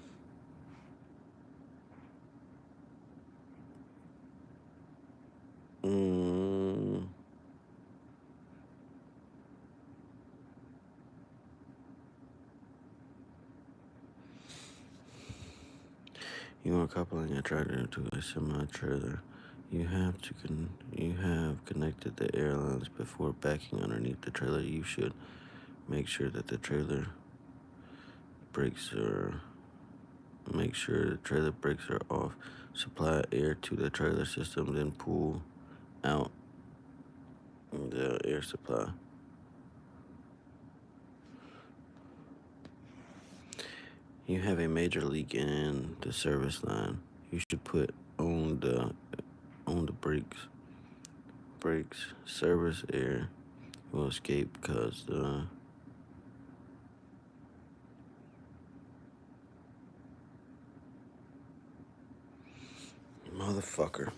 Speaker 1: You are coupling your tractor to a semi-trailer. You have connected the air lines before backing underneath the trailer. You should make sure that the trailer brakes are off. Supply air to the trailer system, then pull out the air supply. You have a major leak in the service line. You should put on the brakes. Service air will escape because the motherfucker.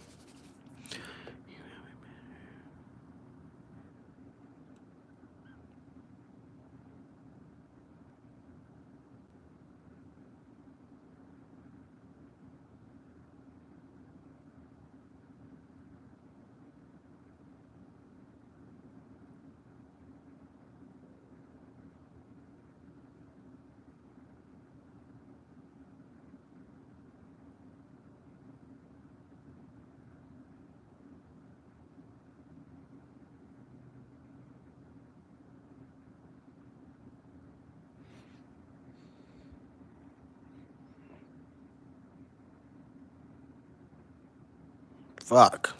Speaker 1: Fuck.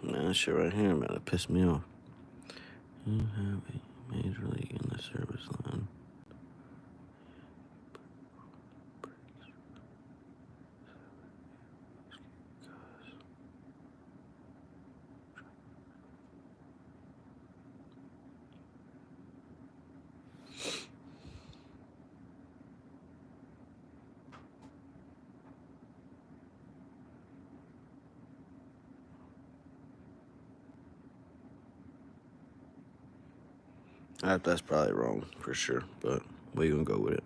Speaker 1: Man, this shit right here about to piss me off. You have a major league in the service line. That's probably wrong for sure, but we gonna go with it.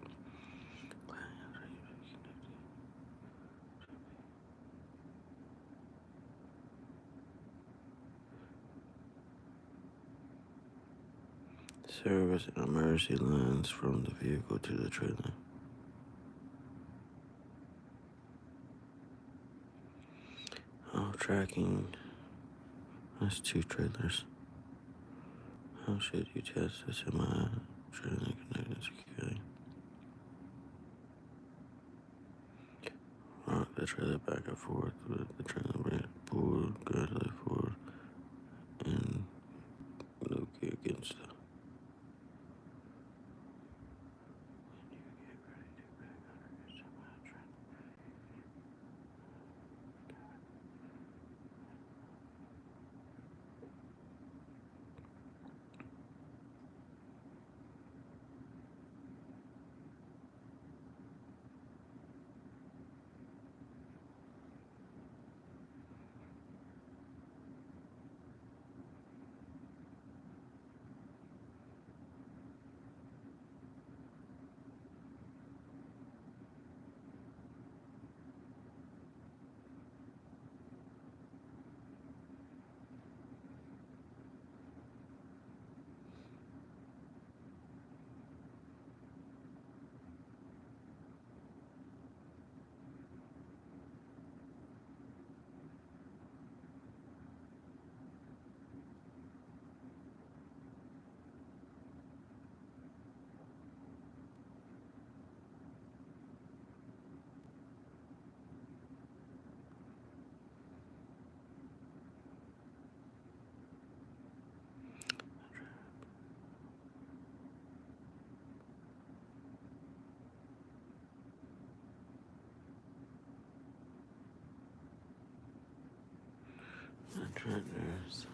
Speaker 1: Service and emergency lines from the vehicle to the trailer. Oh, tracking. That's 2 trailers. How should you test this in my trailer connected securely? Rock the trailer back and forth with the trailer brake. Pull gradually forward and locate against the. Trailers.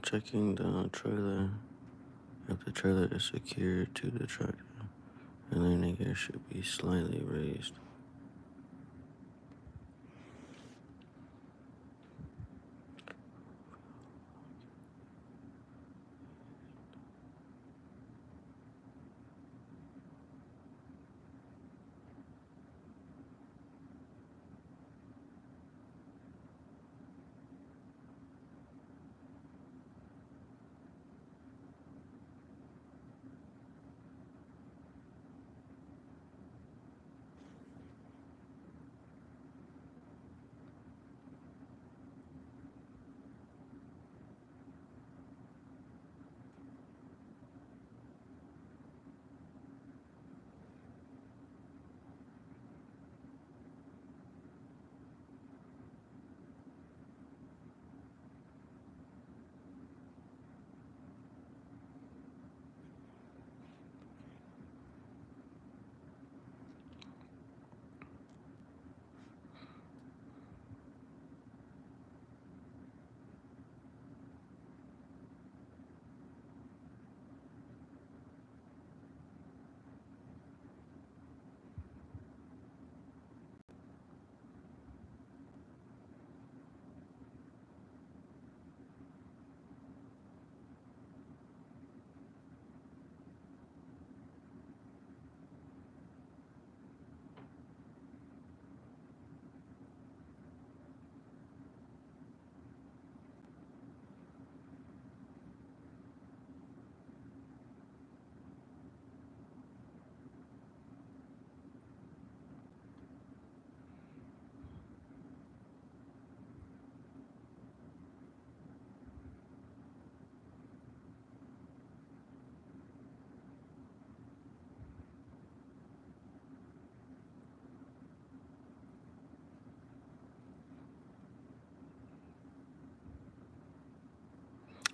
Speaker 1: checking the trailer. If the trailer is secured to the tractor, the landing gear should be slightly raised.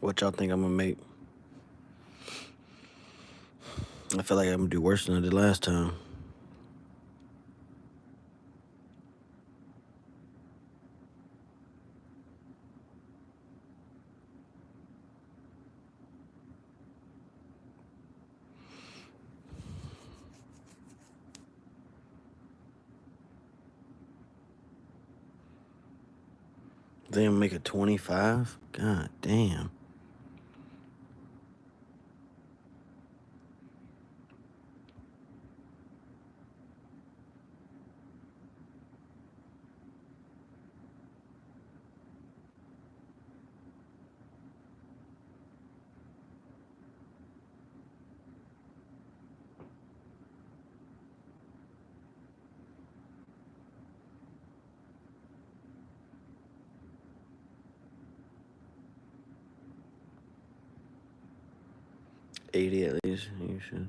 Speaker 1: What y'all think I'm gonna make? I feel like I'm gonna do worse than I did last time. They gonna make it 25? God damn. $80 at least. You should.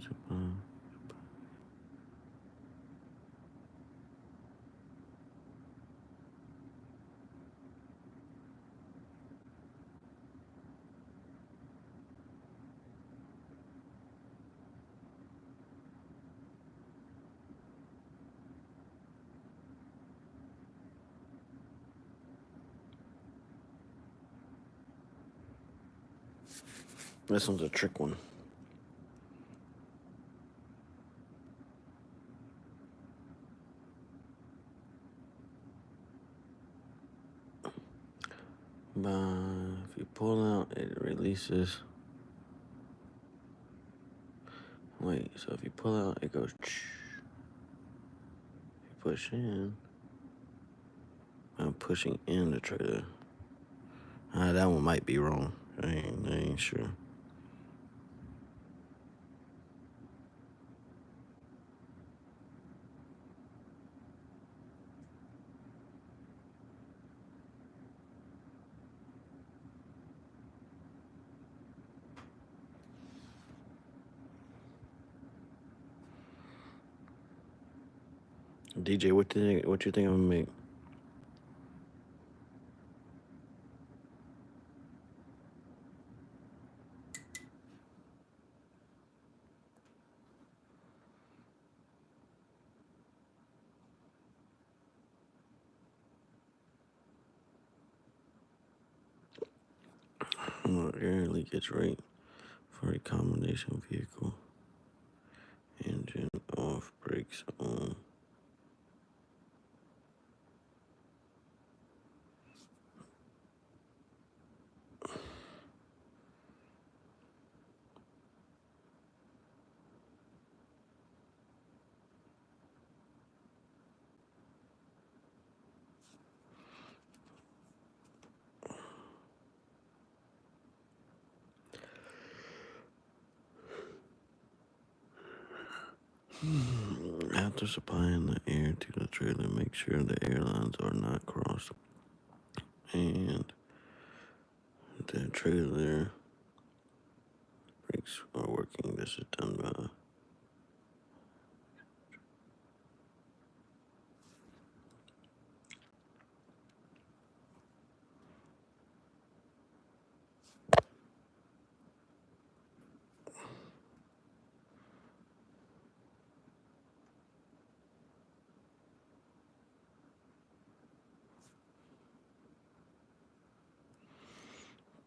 Speaker 1: This one's a trick one. If you pull out, it releases. Wait, so if you pull out, it goes. If you push in, I'm pushing in the trailer. That one might be wrong. I ain't sure. DJ, what you think I'm gonna make? All right. Air leakage rate for a combination vehicle. Engine off, brakes on. After supplying the air to the trailer, make sure the air lines are not crossed and the trailer brakes are working. This is done by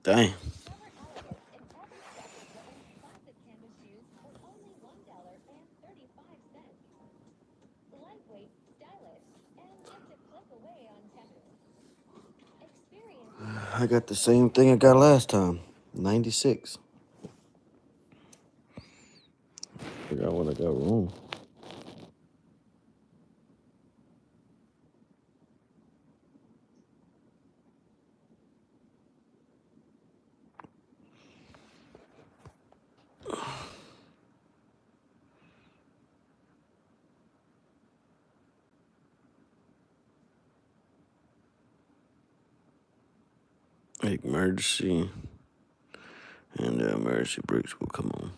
Speaker 1: dang. I got the same thing I got last time. 96. Figure out what I got wrong. Emergency. And the emergency brakes will come on.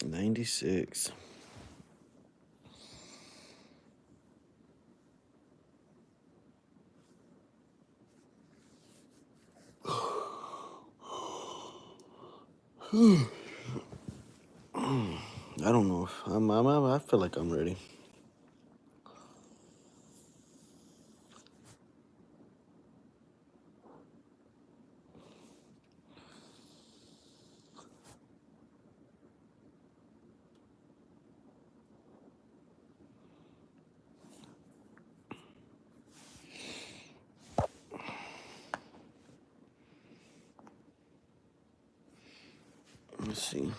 Speaker 1: 96. I don't know if I feel like I'm ready. Let's see.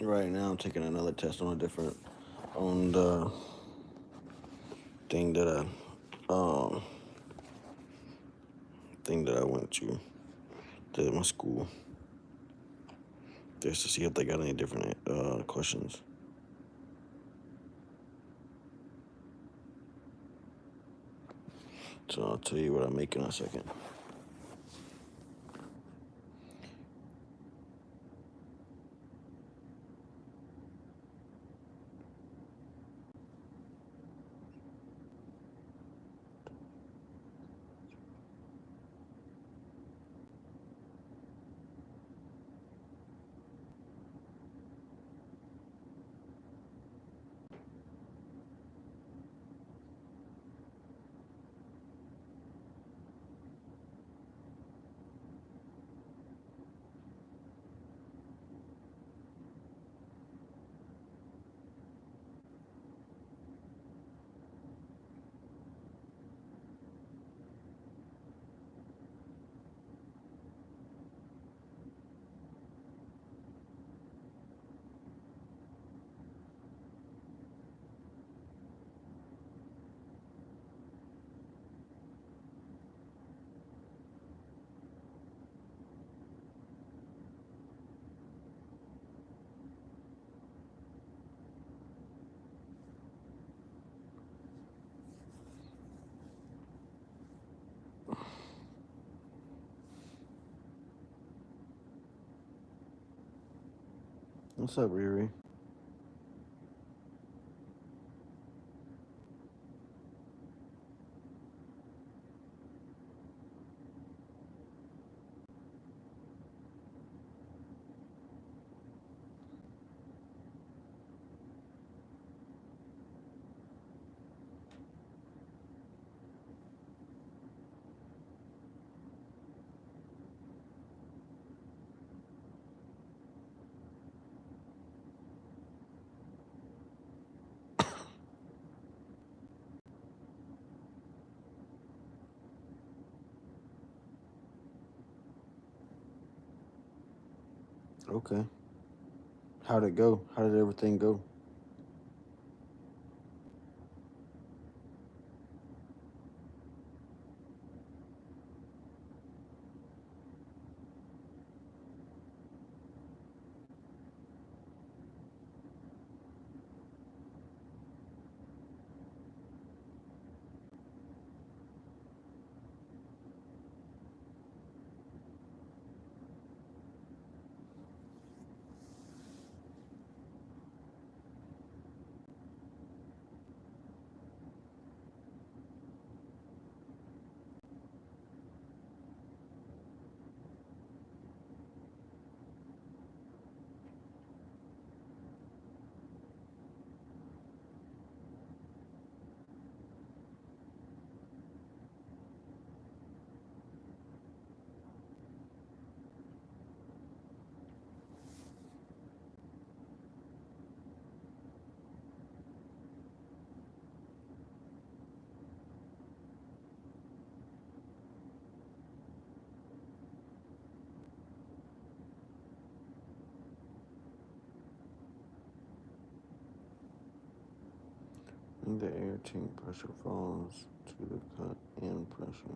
Speaker 1: Right now, I'm taking another test on the thing that I went to my school, just to see if they got any different questions. So I'll tell you what I make in a second. What's up, Riri? Okay. How'd it go? How did everything go? The air tank pressure falls to the cut end pressure.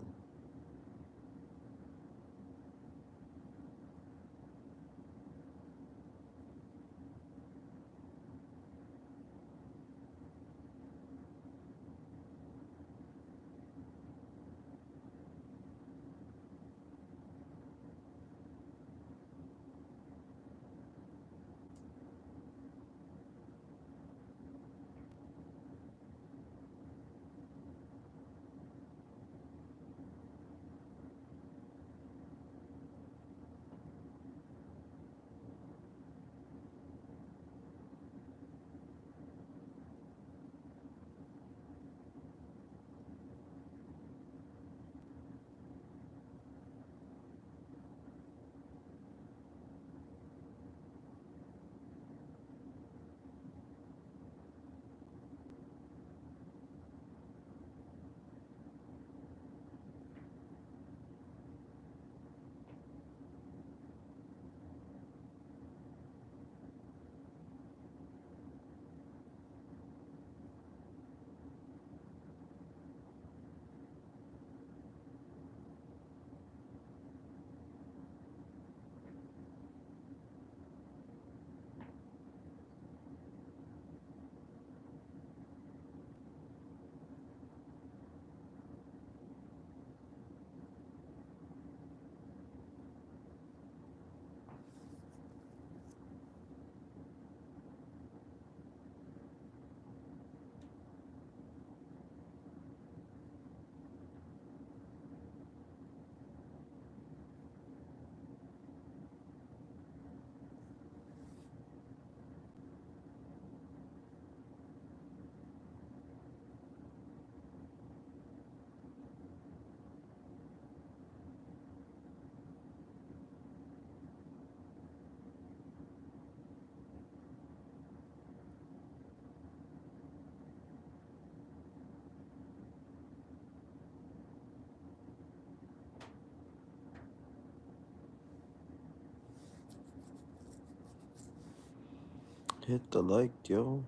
Speaker 1: Hit the like, yo.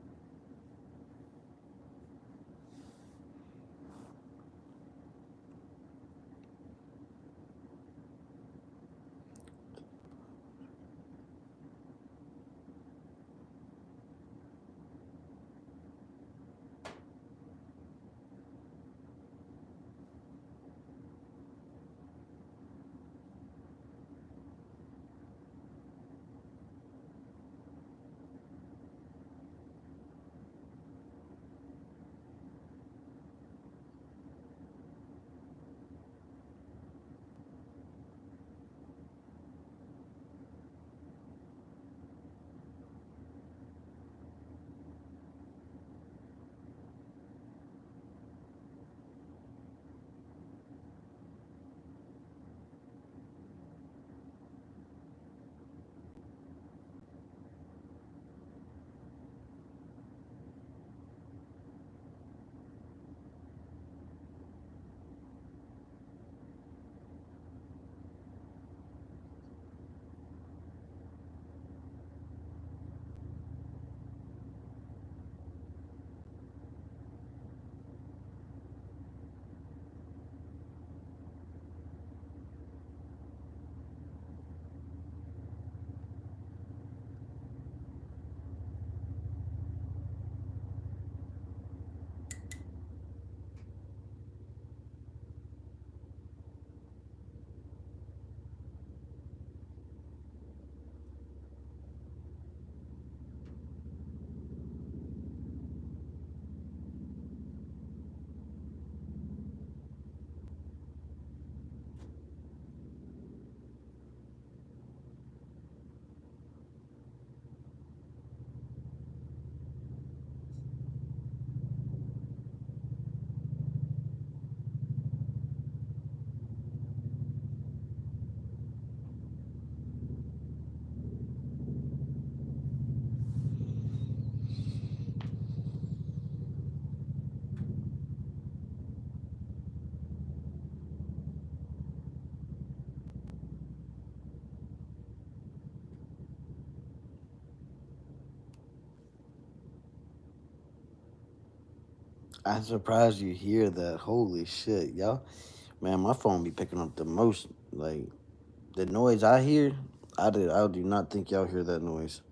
Speaker 1: I'm surprised you hear that. Holy shit, y'all. Man, my phone be picking up the most. Like, the noise I hear, I do not think y'all hear that noise.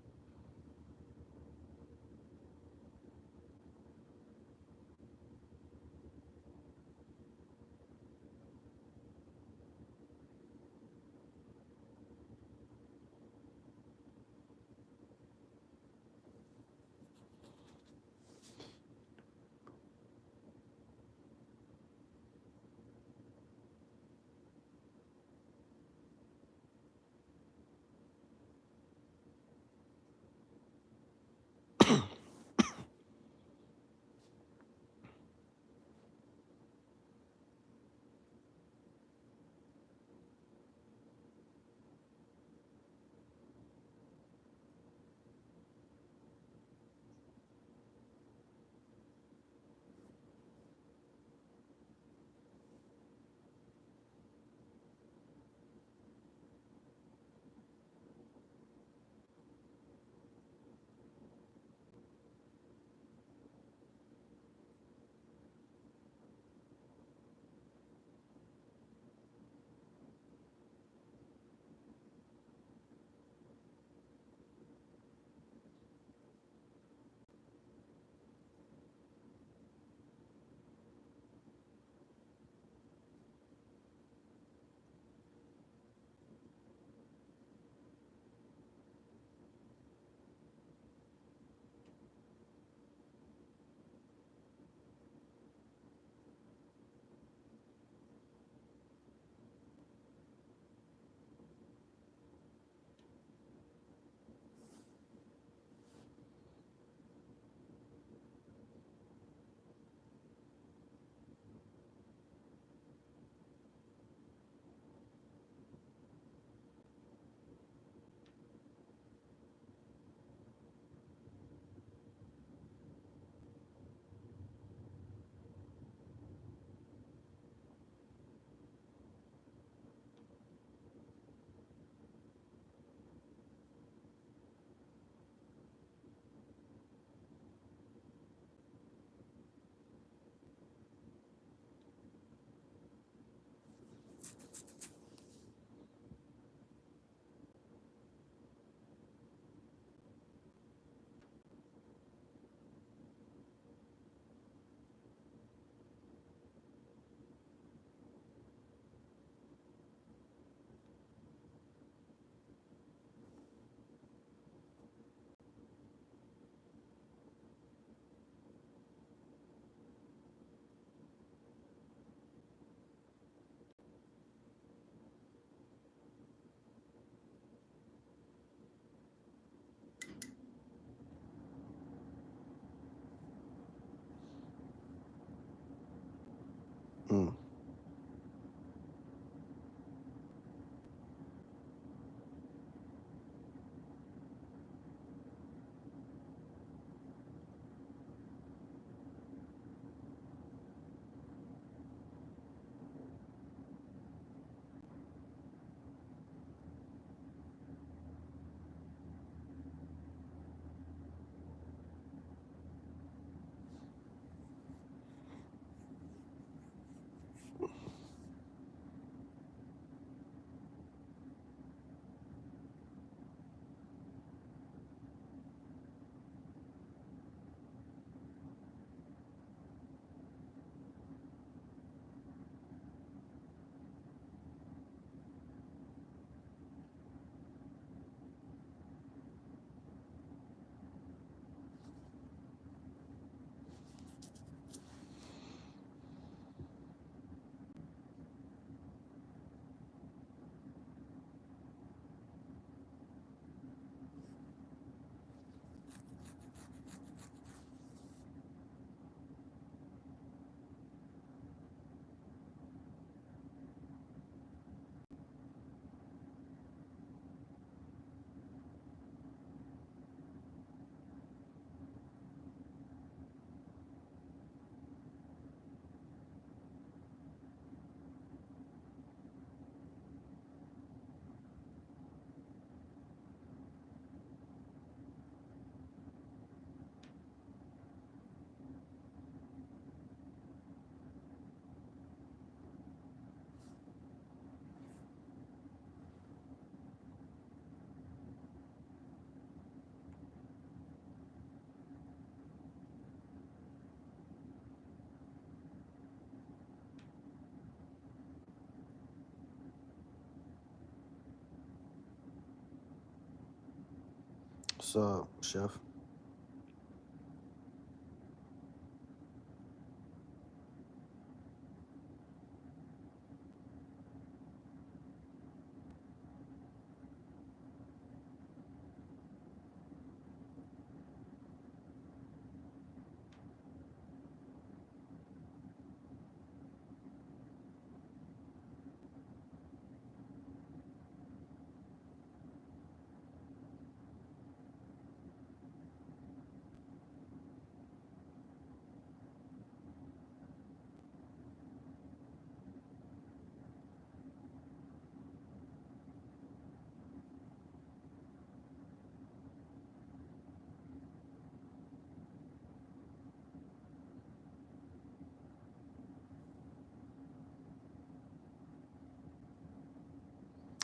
Speaker 1: What's up, chef?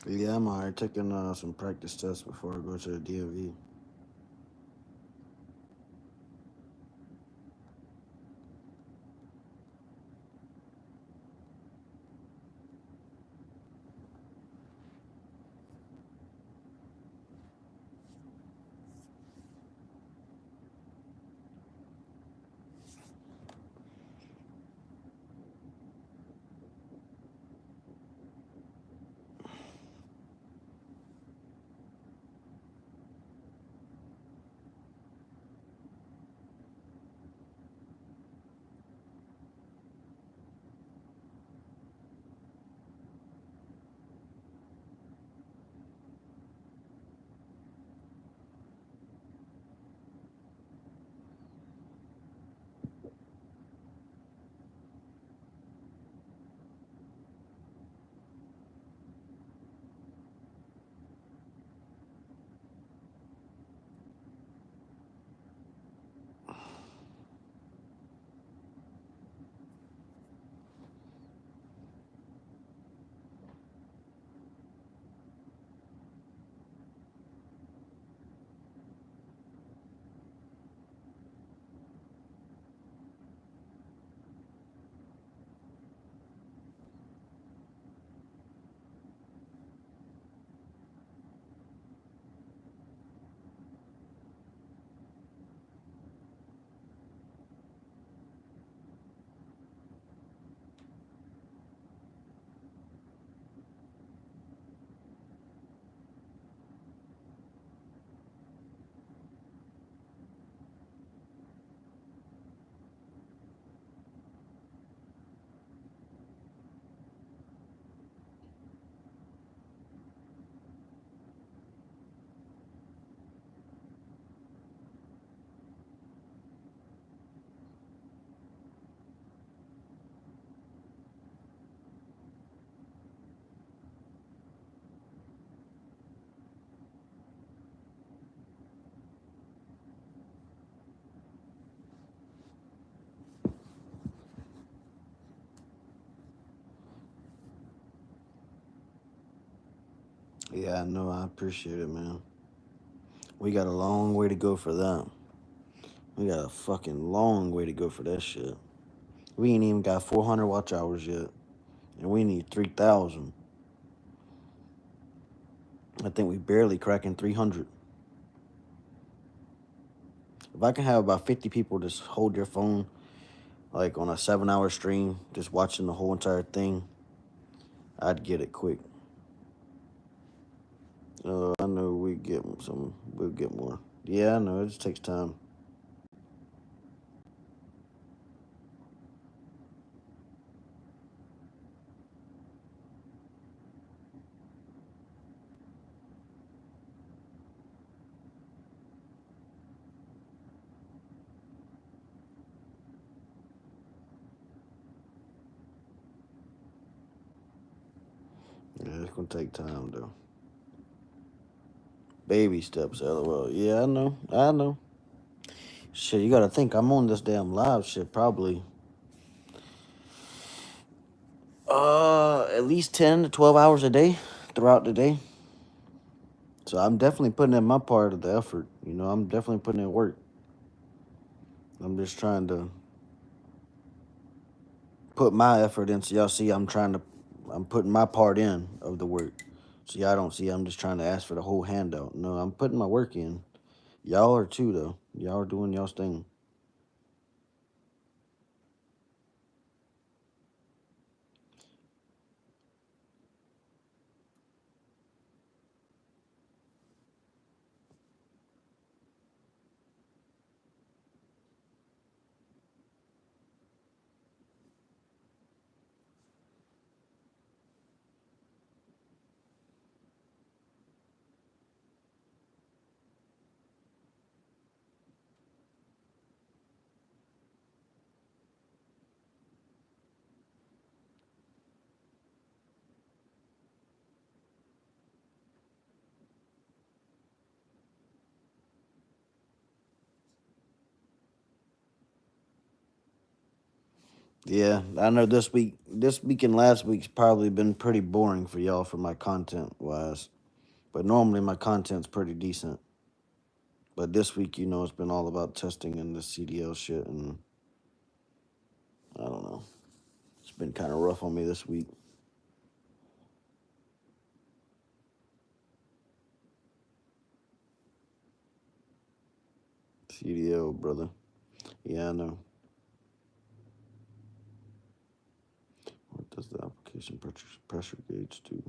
Speaker 1: Yeah, I'm already taking some practice tests before I go to the DMV. Yeah, I know. I appreciate it, man. We got a long way to go for that. We got a fucking long way to go for that shit. We ain't even got 400 watch hours yet, and we need 3,000. I think we barely cracking 300. If I can have about 50 people just hold their phone, like on a 7-hour stream, just watching the whole entire thing, I'd get it quick. I know we'll get more. Yeah, I know, it just takes time. Yeah, it's gonna take time though. Baby steps, lol. Yeah, I know. I know. Shit, you gotta think I'm on this damn live shit probably at least 10 to 12 hours a day throughout the day. So I'm definitely putting in my part of the effort. I'm definitely putting in work. I'm just trying to put my effort in so y'all see I'm putting my part in of the work. So y'all don't see I'm just trying to ask for the whole handout. No, I'm putting my work in. Y'all are too, though. Y'all are doing y'all's thing. Yeah, I know this week and last week's probably been pretty boring for y'all for my content wise. But normally my content's pretty decent. But this week, it's been all about testing and the CDL shit, and I don't know. It's been kind of rough on me this week. CDL, brother. Yeah, I know. What does the application pressure gauge do?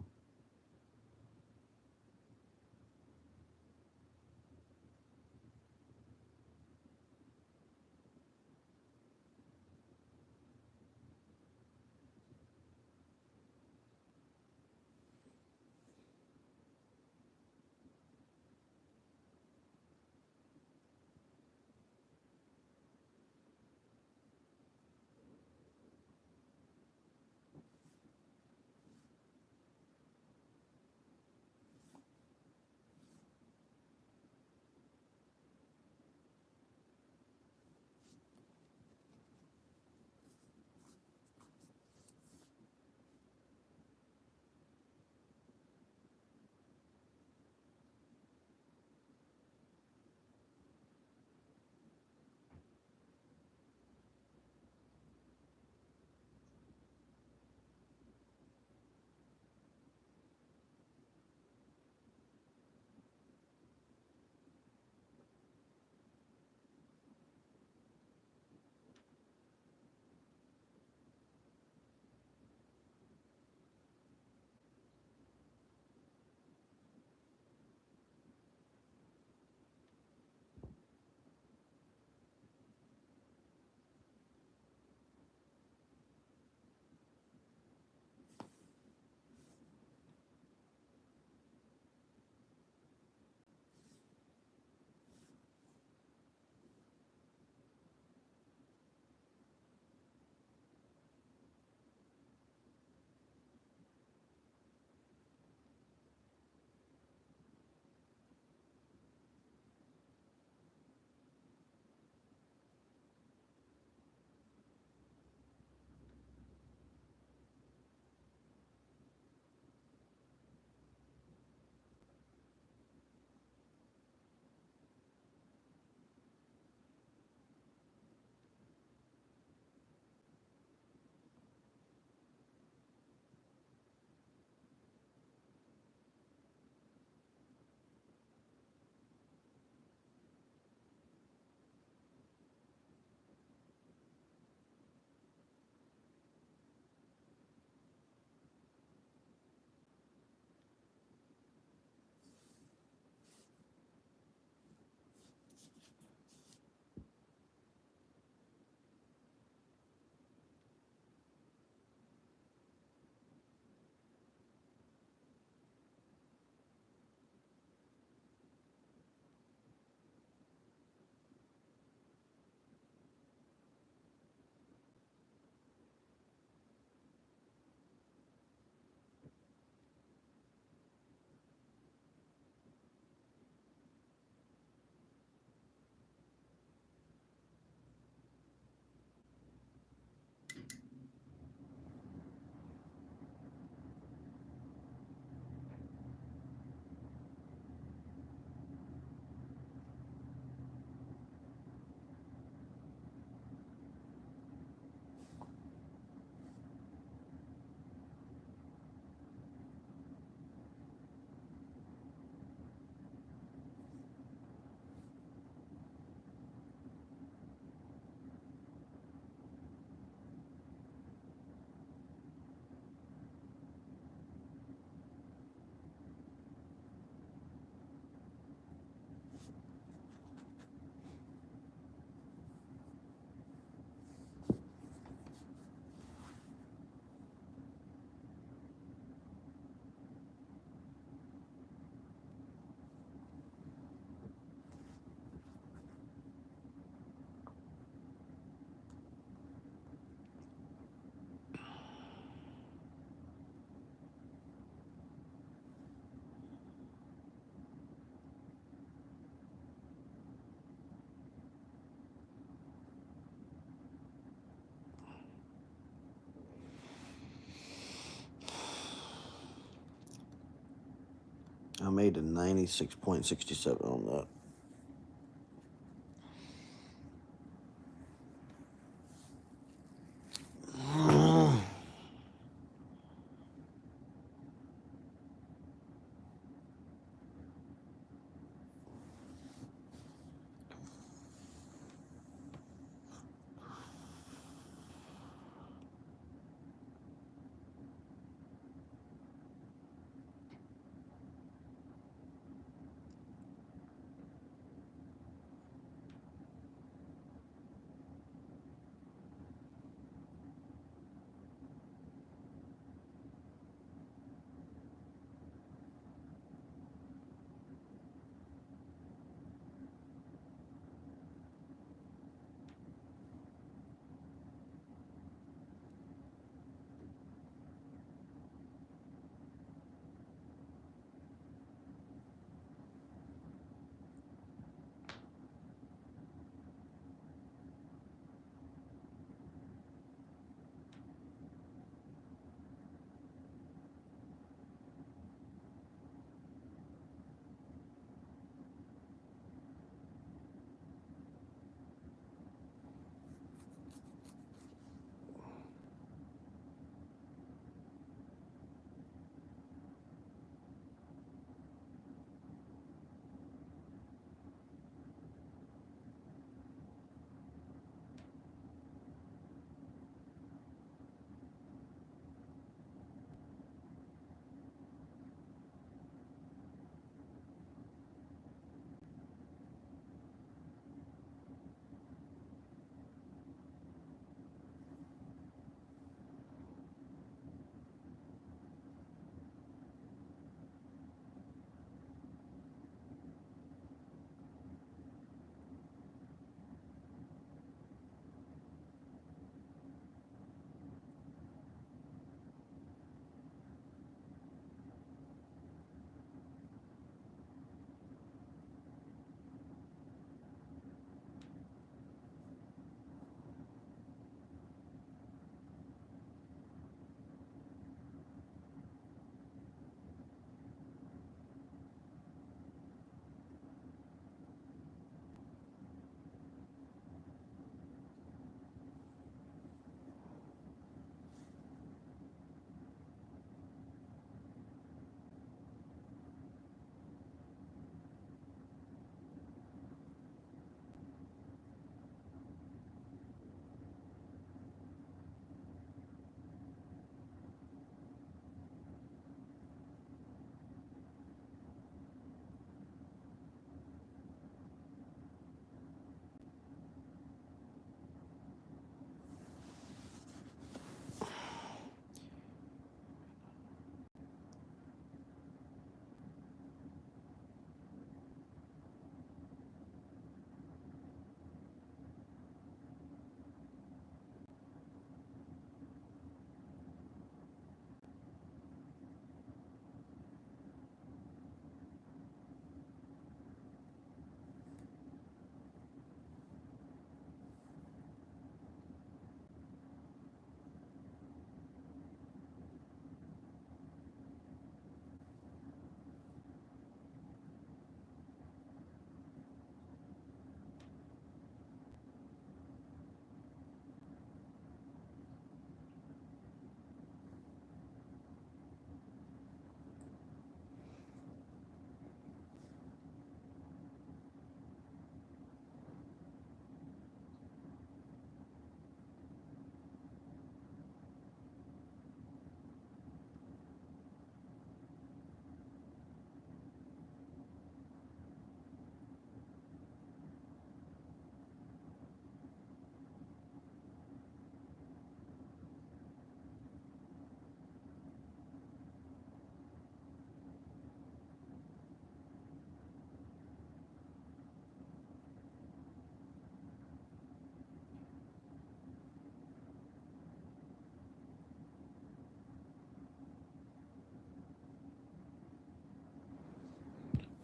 Speaker 1: I made a 96.67 on that.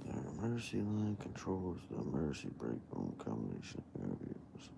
Speaker 1: The emergency line controls the emergency brake on combination air vehicles.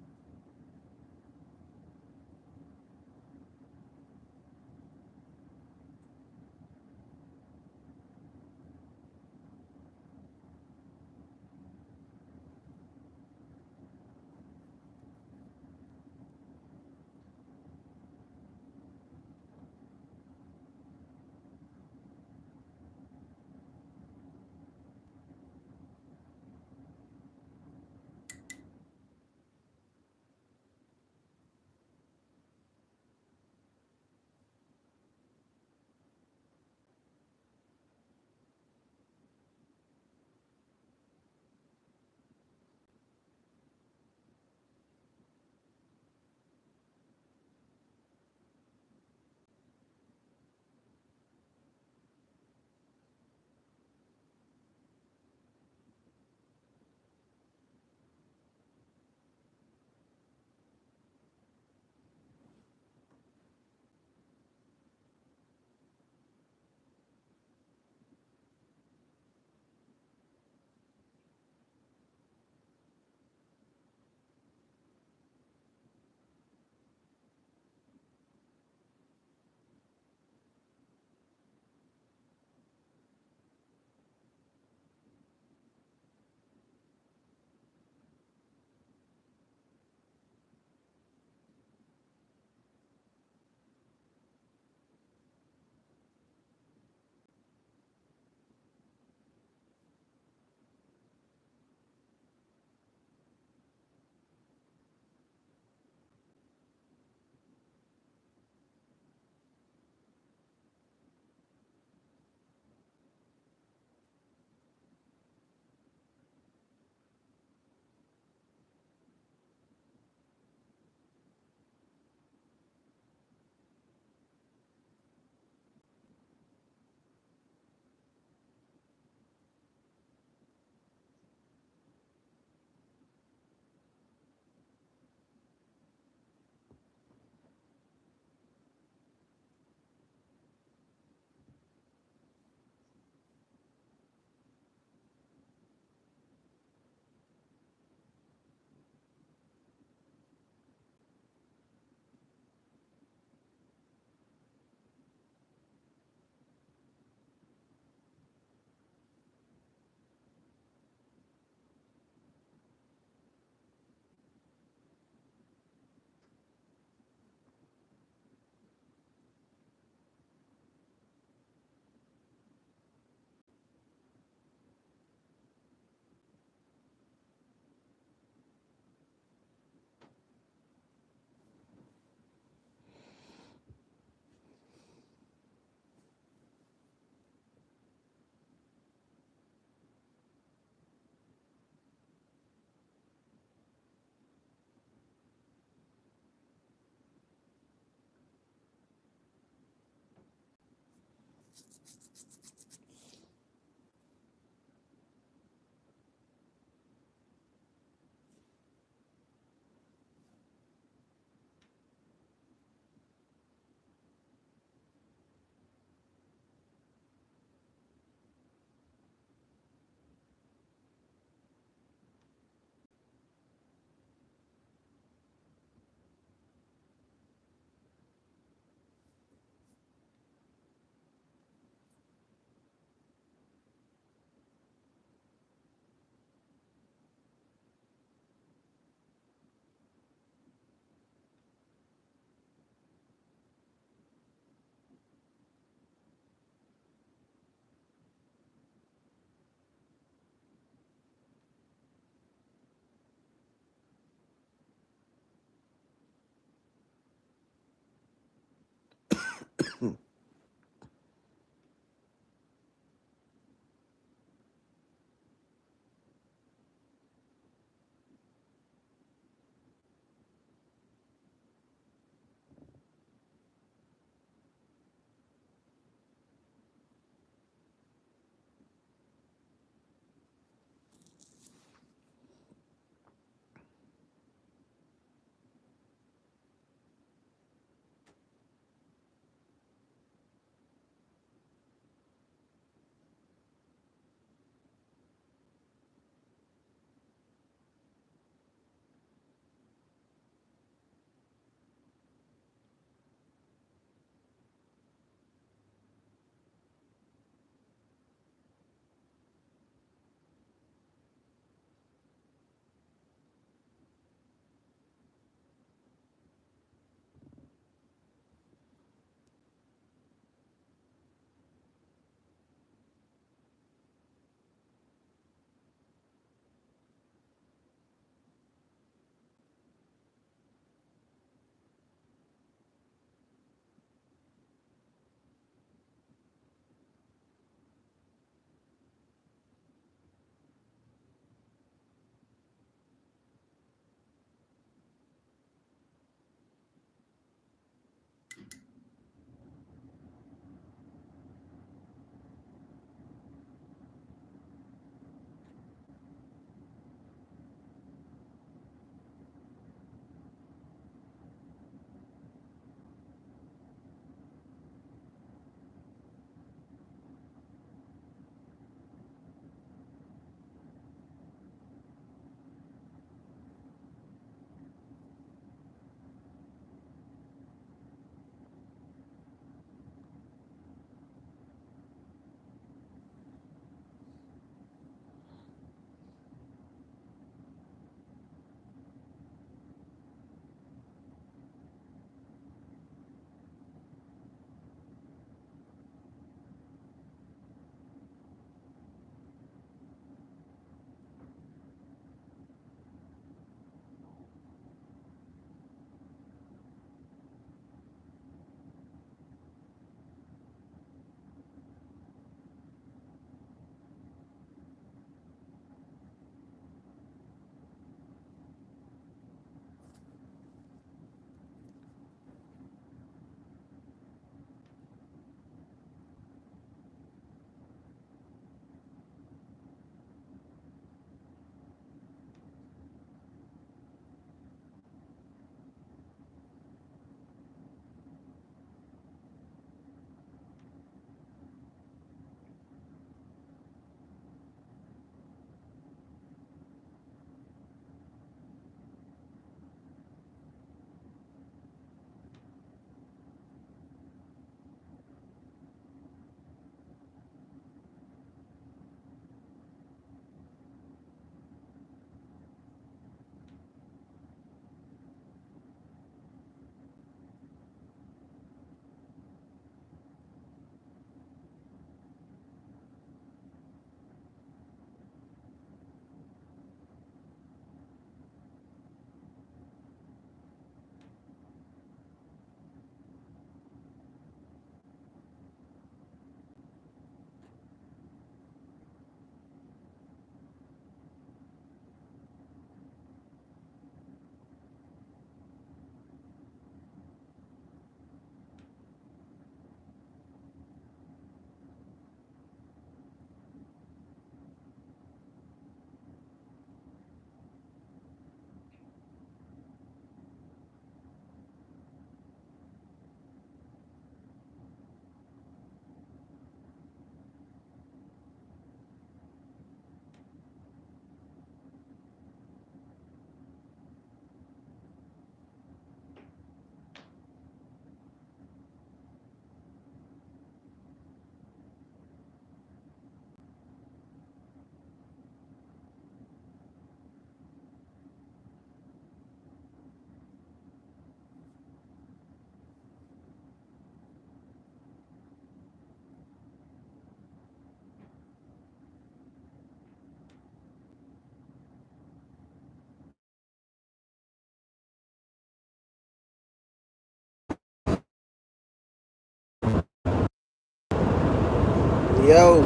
Speaker 1: Yo.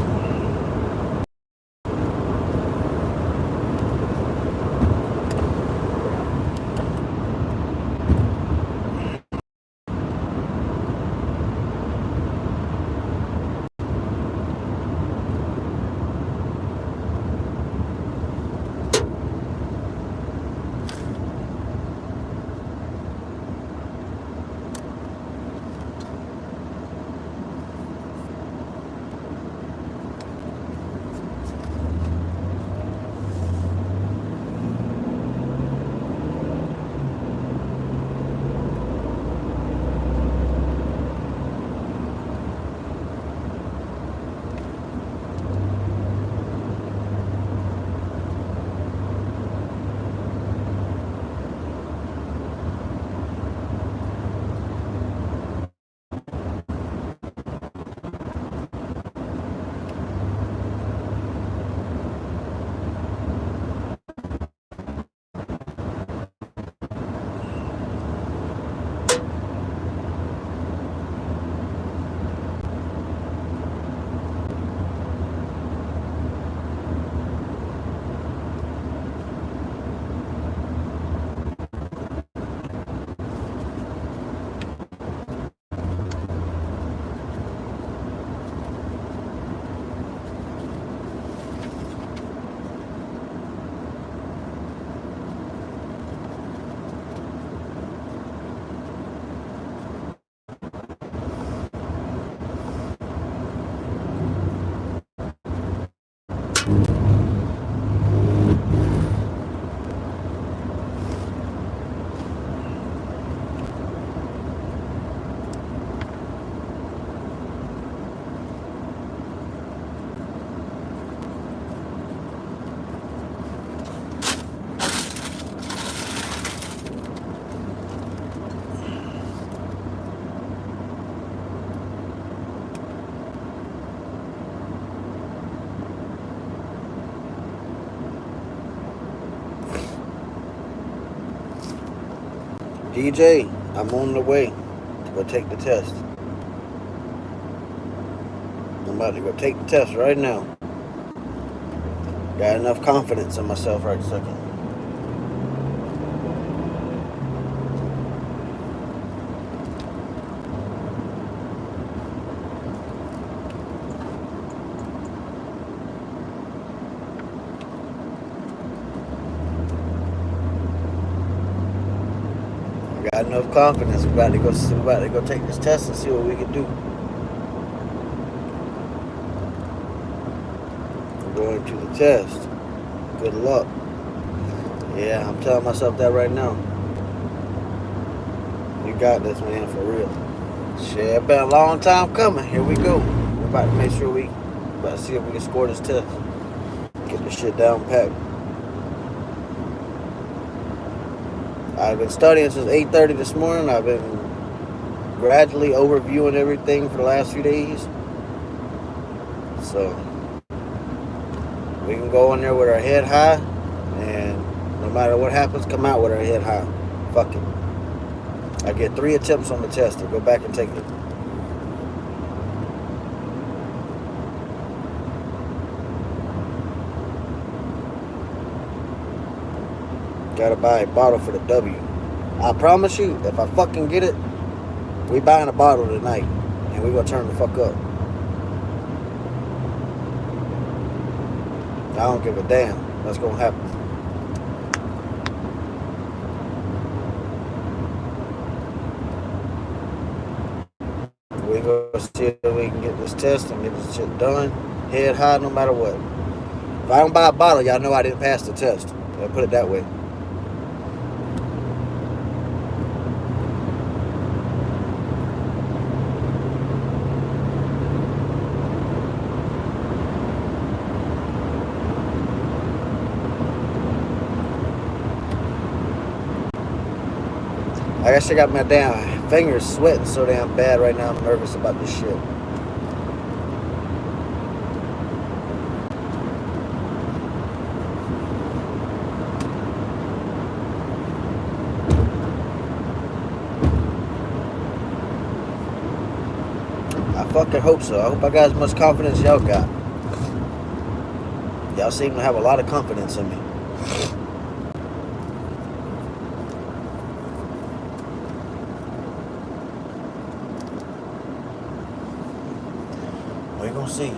Speaker 1: DJ, I'm on the way to go take the test. I'm about to go take the test right now. Got enough confidence in myself right this second. Got enough confidence. We're about to go take this test and see what we can do. We're going to the test. Good luck. Yeah, I'm telling myself that right now. You got this, man, for real. Shit, it's been a long time coming. Here we go. We're about to make sure about to see if we can score this test. Get this shit down packed. I've been studying since 8:30 this morning. I've been gradually overviewing everything for the last few days. So we can go in there with our head high, and no matter what happens, come out with our head high. Fuck it. I get 3 attempts on the test to go back and take it. Gotta buy a bottle for the W. I promise you, if I fucking get it, we buying a bottle tonight, and we gonna turn the fuck up. I don't give a damn. That's gonna happen. We gonna see if we can get this test and get this shit done. Head high, no matter what. If I don't buy a bottle, y'all know I didn't pass the test. I'll put it that way. I actually got my damn fingers sweating so damn bad right now. I'm nervous about this shit. I fucking hope so. I hope I got as much confidence y'all got. Y'all seem to have a lot of confidence in me. We're gonna see.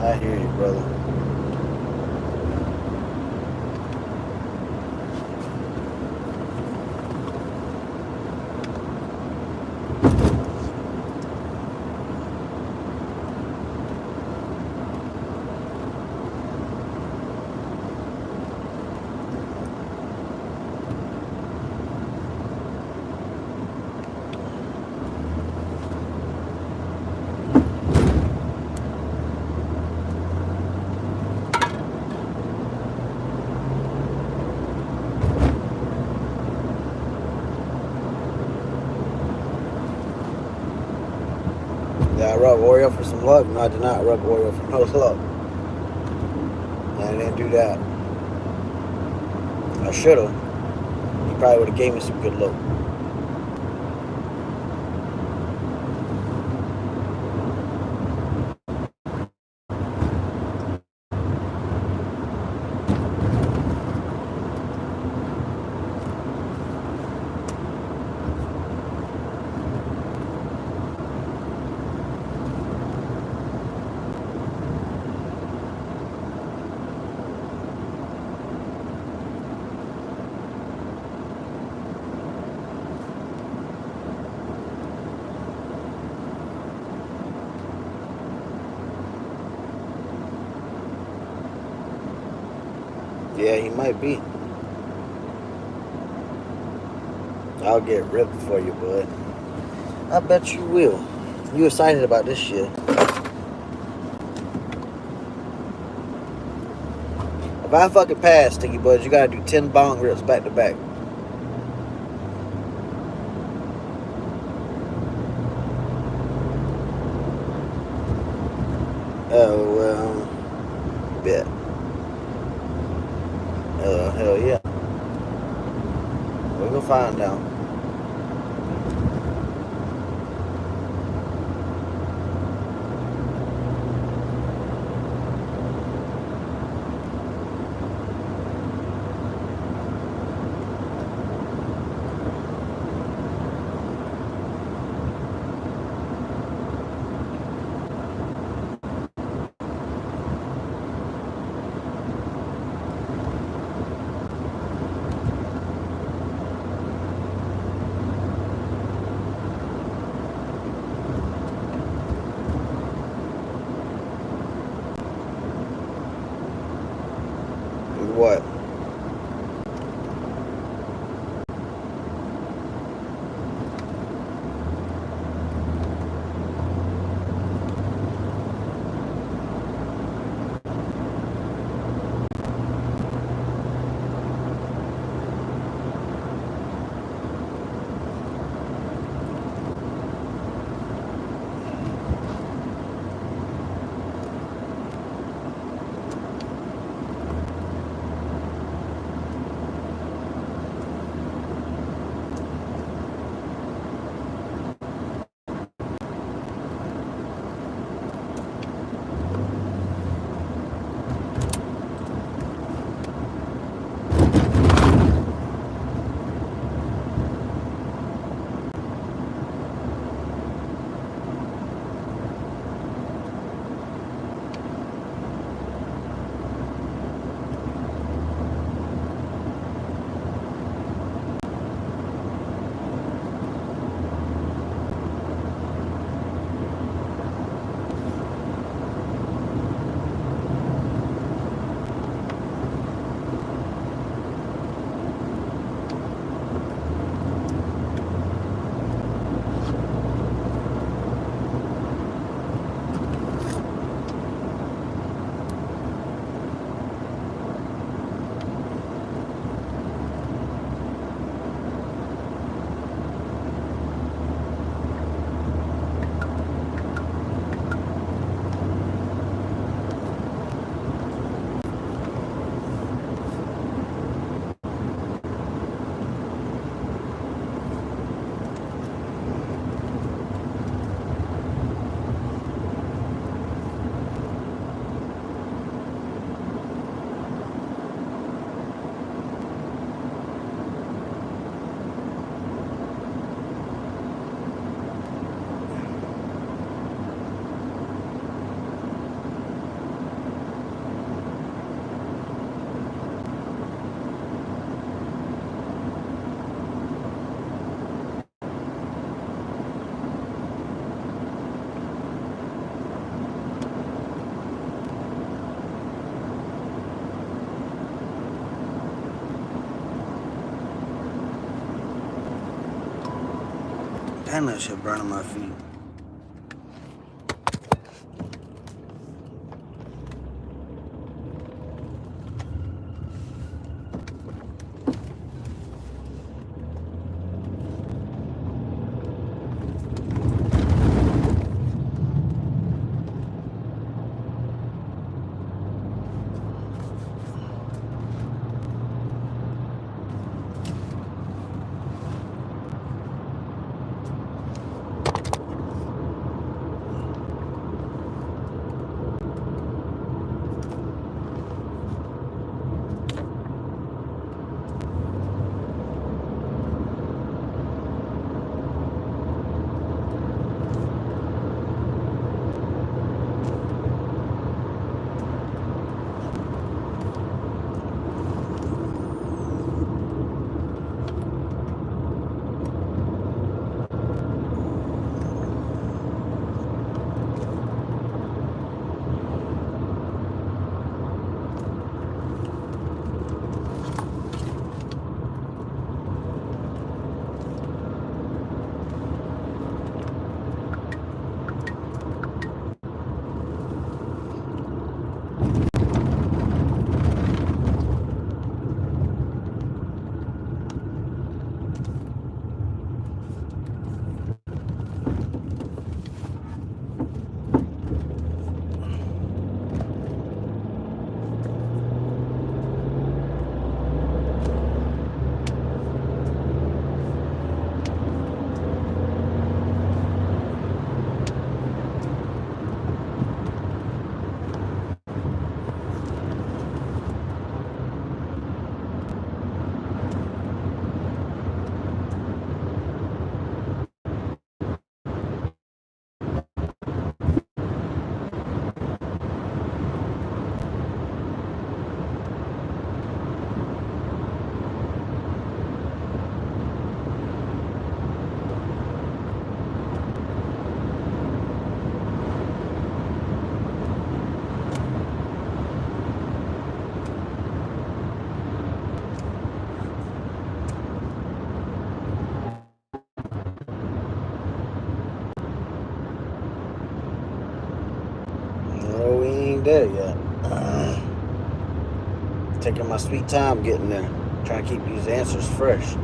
Speaker 1: I hear you, brother. Did I rub Oreo for some luck? No, I did not rub Oreo for no luck. I didn't do that. I should have. He probably would have gave me some good luck. Yeah, he might be. I'll get ripped for you, bud. I bet you will. You excited about this shit. If I fucking pass, Sticky Buds, you gotta do 10 bong rips back to back. Oh, well, bet. Hell yeah. We're gonna find out. And that shit burning my feet. No, we ain't there yet. Taking my sweet time getting there. Trying to keep these answers fresh.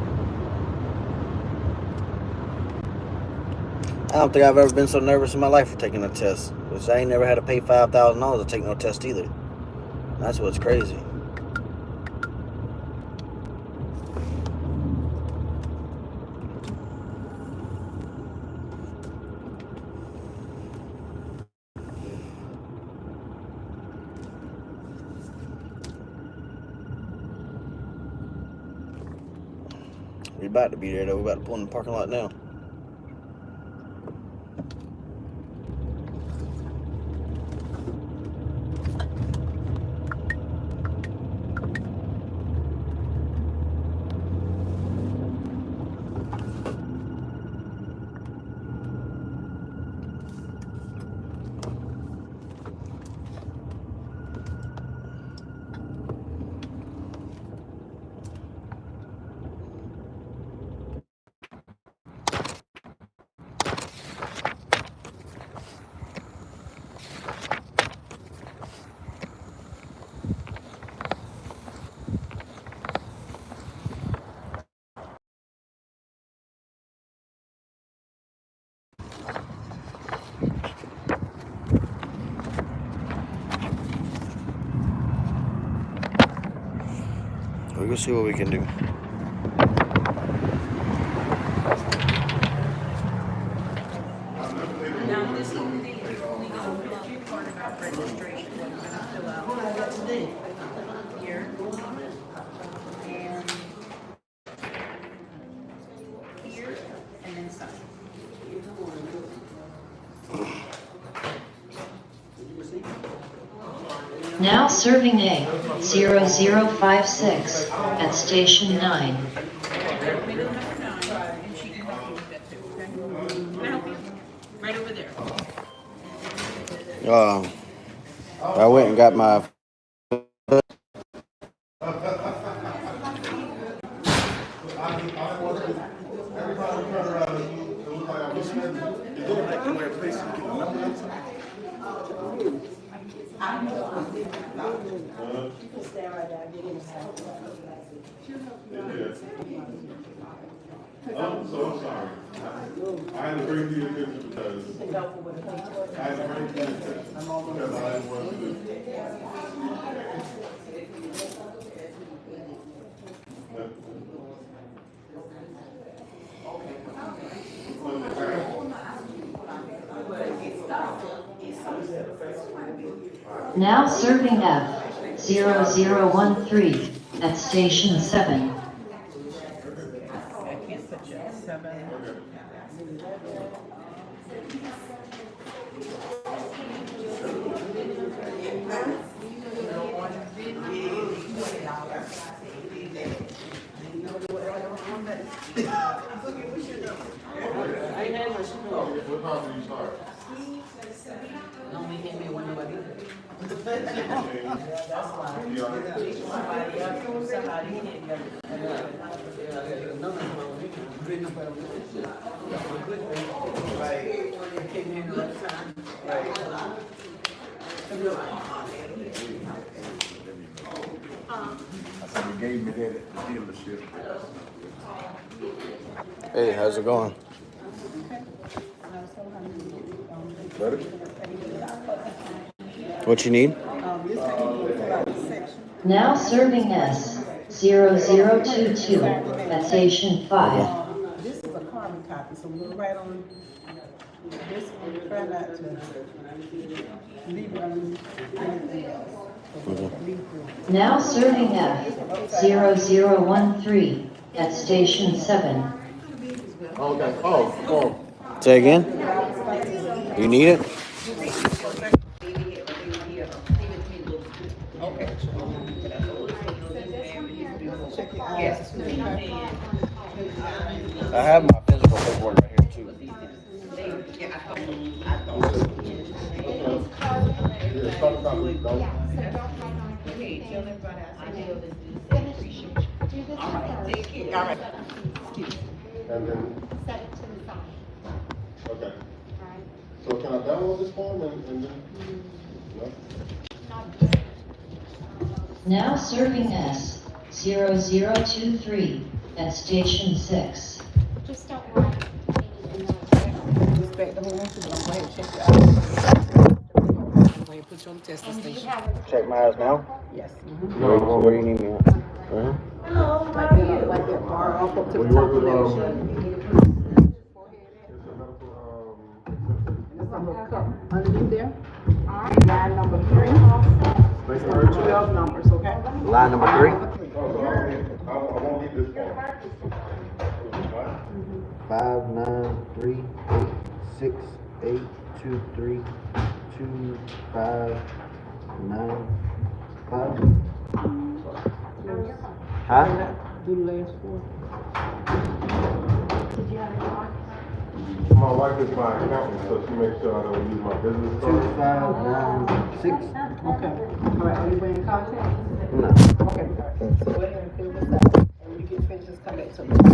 Speaker 1: I don't think I've ever been so nervous in my life for taking a test. Which I ain't never had to pay $5,000 to take no test either. That's what's crazy. We about to be there though. We about to pull in the parking lot now. We're gonna see what we can do.
Speaker 2: Now, this evening, you're only going to fill out part about registration. What you're gonna fill out here. And here, and then sign.
Speaker 3: Now serving A 0056 at station 9.
Speaker 2: Right, middle number 9, and she can help you with that too, okay? Can I help you? Right over there.
Speaker 1: I went and got my
Speaker 4: somewhere place to get the number.
Speaker 5: I'm so sorry. I had to bring you a picture because I had to bring you a picture because I didn't want to do
Speaker 3: Now serving F 0013 at Station 7.
Speaker 5: What time do you start?
Speaker 4: I said, you gave me that at the dealership.
Speaker 1: Hey, how's it going?
Speaker 4: Better?
Speaker 1: What you need?
Speaker 3: Now serving S 0022 at Station 5.
Speaker 2: This is a carbon copy, so we'll write on this one, try not to leave it on anything else. Leave through.
Speaker 3: Now serving F 0013 at Station 7.
Speaker 5: Okay. Oh.
Speaker 1: Say again? You need it?
Speaker 2: Yes.
Speaker 1: I have my physical paperwork right here too.
Speaker 5: Yeah, start the conversation, don't. And then,
Speaker 6: Set it to the side,
Speaker 5: okay.
Speaker 6: alright?
Speaker 5: So can I download this form and then? No?
Speaker 3: Now serving S 0023 at Station 6.
Speaker 6: Just don't write anything else.
Speaker 2: Respect the whole answer, but I'm going to check it out. I'm going to put you on the test
Speaker 6: And do you
Speaker 2: station.
Speaker 6: have a
Speaker 1: Check my eyes now?
Speaker 2: Yes.
Speaker 1: Where do you need me at? Uh-huh.
Speaker 2: Like that bar off up to
Speaker 5: We
Speaker 2: the top
Speaker 5: work
Speaker 2: of
Speaker 5: with,
Speaker 2: that
Speaker 5: it's a medical,
Speaker 2: There's a little cup underneath there. Line number 3. It's number 12 numbers, okay?
Speaker 1: Line number 3?
Speaker 5: I won't need this form.
Speaker 1: 5, 9, 3, 8, 6, 8, 2, 3, 2, 5, 9, 5. Huh?
Speaker 2: Do the last 4.
Speaker 6: Did you have any more?
Speaker 5: My wife is my accountant, so she makes sure I don't use my business
Speaker 1: 2,
Speaker 5: card.
Speaker 1: 5, 9, 6.
Speaker 2: Okay. All right, are you wearing contacts?
Speaker 1: No.
Speaker 2: Okay. So go ahead and fill this out. And when you get finished, just come back to me.